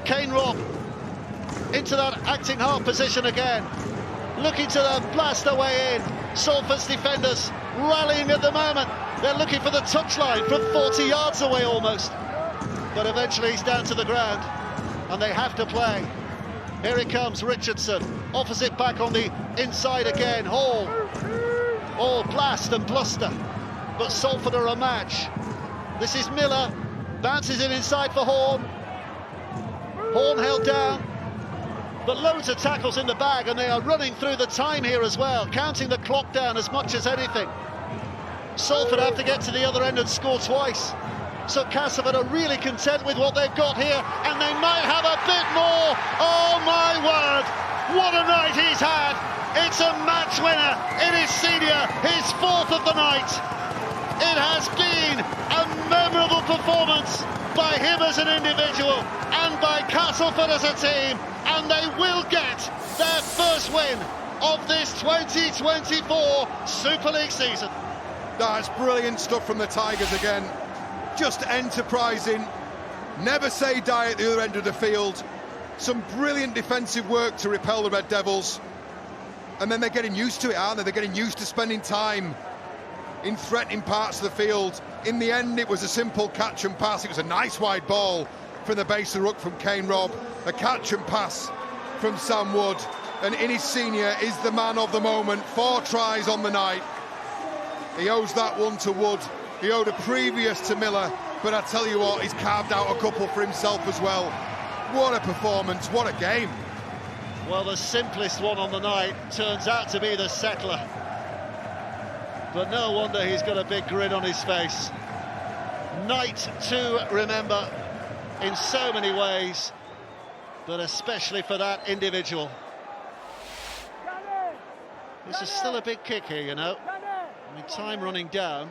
Kane Robb into that acting half position again, looking to blast their way in. Salford's defenders rallying at the moment. They're looking for the touchline from 40 yards away almost. But eventually he's down to the ground, and they have to play. Here he comes, Richardson, offers it back on the inside again. Hall, all blast and bluster, but Salford are a match. This is Miller, bounces it inside for Horn. Horn held down, but loads of tackles in the bag, and they are running through the time here as well, counting the clock down as much as anything. Salford have to get to the other end and score twice. So Castleford are really content with what they've got here, and they might have a bit more. Oh my word, what a night he's had. It's a match winner. It is senior, his 4th of the night. It has been a memorable performance by him as an individual and by Castleford as a team, and they will get their first win of this 2024 Super League season. That's brilliant stuff from the Tigers again. Just enterprising, never say die at the other end of the field. Some brilliant defensive work to repel the Red Devils, and then they're getting used to it, aren't they? They're getting used to spending time in threatening parts of the field. In the end, it was a simple catch and pass. It was a nice wide ball from the base of the ruck from Kane Robb, a catch and pass from Sam Wood, and Innis Senior is the man of the moment. 4 tries on the night. He owes that one to Wood. He owed a previous to Miller, but I tell you what, he's carved out a couple for himself as well. What a performance, what a game. Well, the simplest one on the night turns out to be the settler. But no wonder he's got a big grin on his face. Night to remember in so many ways, but especially for that individual. This is still a big kick here, you know. I mean, time running down.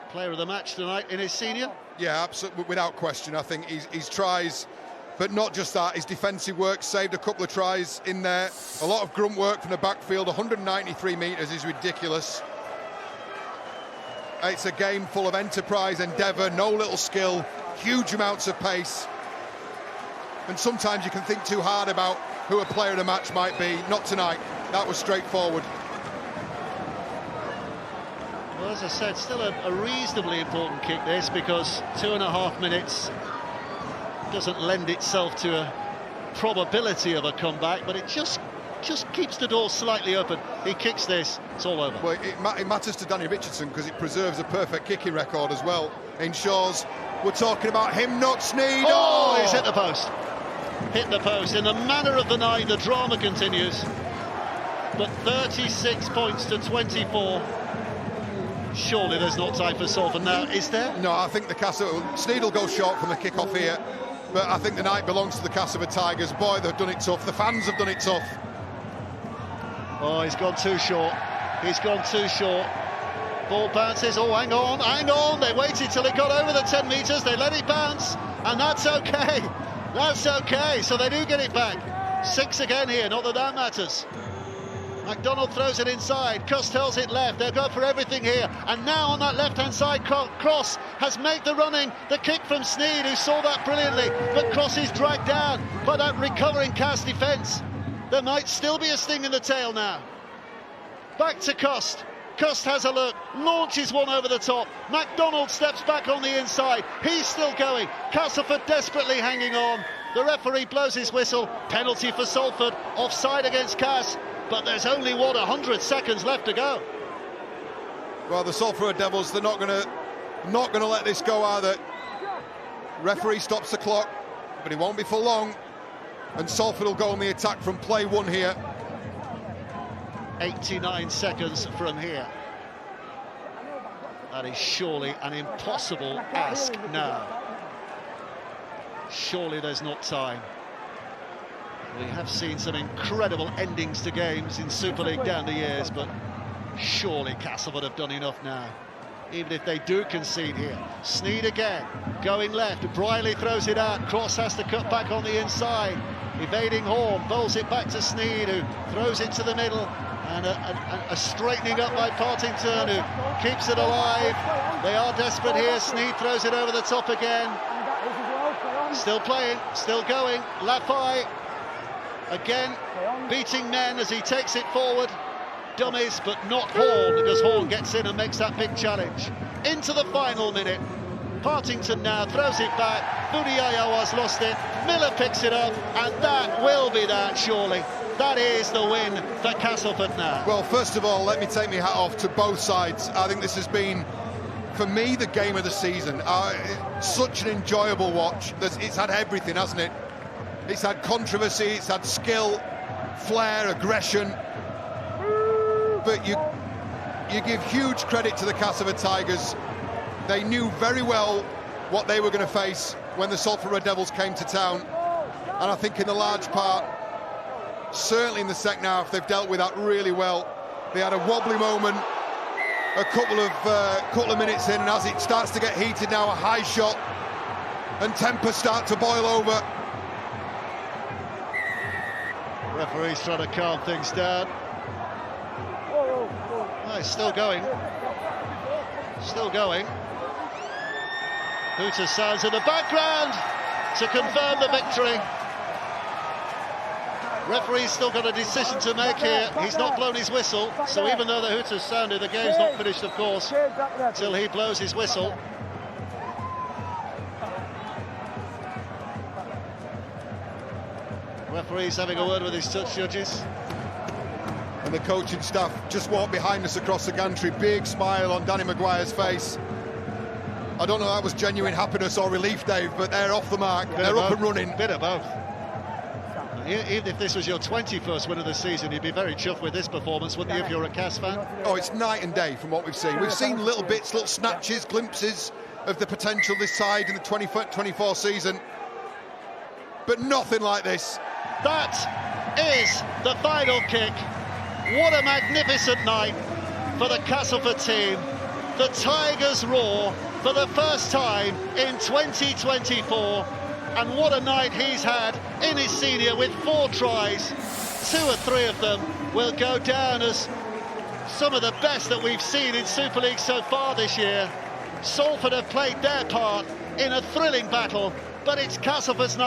Player of the match tonight in his senior. Yeah, absolutely, without question. I think his tries, but not just that, his defensive work saved a couple of tries in there. A lot of grunt work from the backfield. 193 metres is ridiculous. It's a game full of enterprise, endeavour, no little skill, huge amounts of pace. And sometimes you can think too hard about who a player of the match might be. Not tonight. That was straightforward. Well, as I said, still a reasonably important kick this, because 2.5 minutes doesn't lend itself to a probability of a comeback, but it just keeps the door slightly open. He kicks this, it's all over. Well, it matters to Danny Richardson because it preserves a perfect kicking record as well. In Shaw's, we're talking about him, not Sneed. Oh, he's hit the post. Hit the post. In the manner of the night, the drama continues. But 36 points to 24. Surely there's not time for Salford now, is there? No, I think Sneed will go short from the kick-off here, but I think the night belongs to the Castleford Tigers. Boy, they've done it tough. The fans have done it tough. Oh, he's gone too short. He's gone too short. Ball bounces. Oh, hang on. They waited till it got over the 10 metres. They let it bounce, and that's okay. That's okay. So they do get it back. 6 again here. Not that that matters. McDonald throws it inside. Cuss tells it left. They'll go for everything here. And now on that left-hand side, Cross has made the running. The kick from Sneed, who saw that brilliantly. But Cross is dragged down by that recovering Cass defence. There might still be a sting in the tail now. Back to Cust. Cust has a look, launches one over the top. McDonald steps back on the inside. He's still going. Castleford desperately hanging on. The referee blows his whistle. Penalty for Salford. Offside against Cass. But there's only, 100 seconds left to go. Well, the Salford Devils, they're not going to let this go either. Referee stops the clock, but it won't be for long. And Salford will go on the attack from play 1 here. 89 seconds from here. That is surely an impossible ask now. Surely there's not time. We have seen some incredible endings to games in Super League down the years, but surely Castleford have done enough now. Even if they do concede here. Sneed again, going left. Briley throws it out. Cross has to cut back on the inside. Evading Horn, bowls it back to Sneed, who throws it to the middle. And a straightening up by Partington, who keeps it alive. They are desperate here. Sneed throws it over the top again. Still playing, still going. Lafay again, beating men as he takes it forward. Dummies, but not Horn, because Horn gets in and makes that big challenge. Into the final minute. Partington now throws it back. Budiayawa's lost it. Miller picks it up, and that will be that, surely. That is the win for Castleford now. Well, first of all, let me take my hat off to both sides. I think this has been, for me, the game of the season. Such an enjoyable watch. It's had everything, hasn't it? It's had controversy, it's had skill, flair, aggression. But you give huge credit to the Castleford Tigers. They knew very well what they were going to face when the Salford Red Devils came to town. And I think in the large part, certainly in the second half, they've dealt with that really well. They had a wobbly moment a couple of minutes in, and as it starts to get heated now, a high shot, and tempers start to boil over. Referee's trying to calm things down. Oh, it's still going. Still going. Hooters sounds in the background to confirm the victory. Referee's still got a decision to make here. He's not blown his whistle, so even though the Hooters sounded, the game's not finished, of course, till he blows his whistle. Referee's having a word with his touch judges. And the coaching staff just walked behind us across the gantry, big smile on Danny Maguire's face. I don't know if that was genuine happiness or relief, Dave, but they're off the mark. They're up and running. Bit of both. Even if this was your 21st win of the season, you'd be very chuffed with this performance, wouldn't you, if you're a Cas fan? Oh, it's night and day from what we've seen. We've seen little bits, little snatches, glimpses of the potential this side in the 24 season, but nothing like this. That is the final kick. What a magnificent night for the Castleford team. The Tigers roar for the first time in 2024. And what a night he's had in his senior with 4 tries. 2 or 3 of them will go down as some of the best that we've seen in Super League so far this year. Salford have played their part in a thrilling battle, but it's Castleford's night.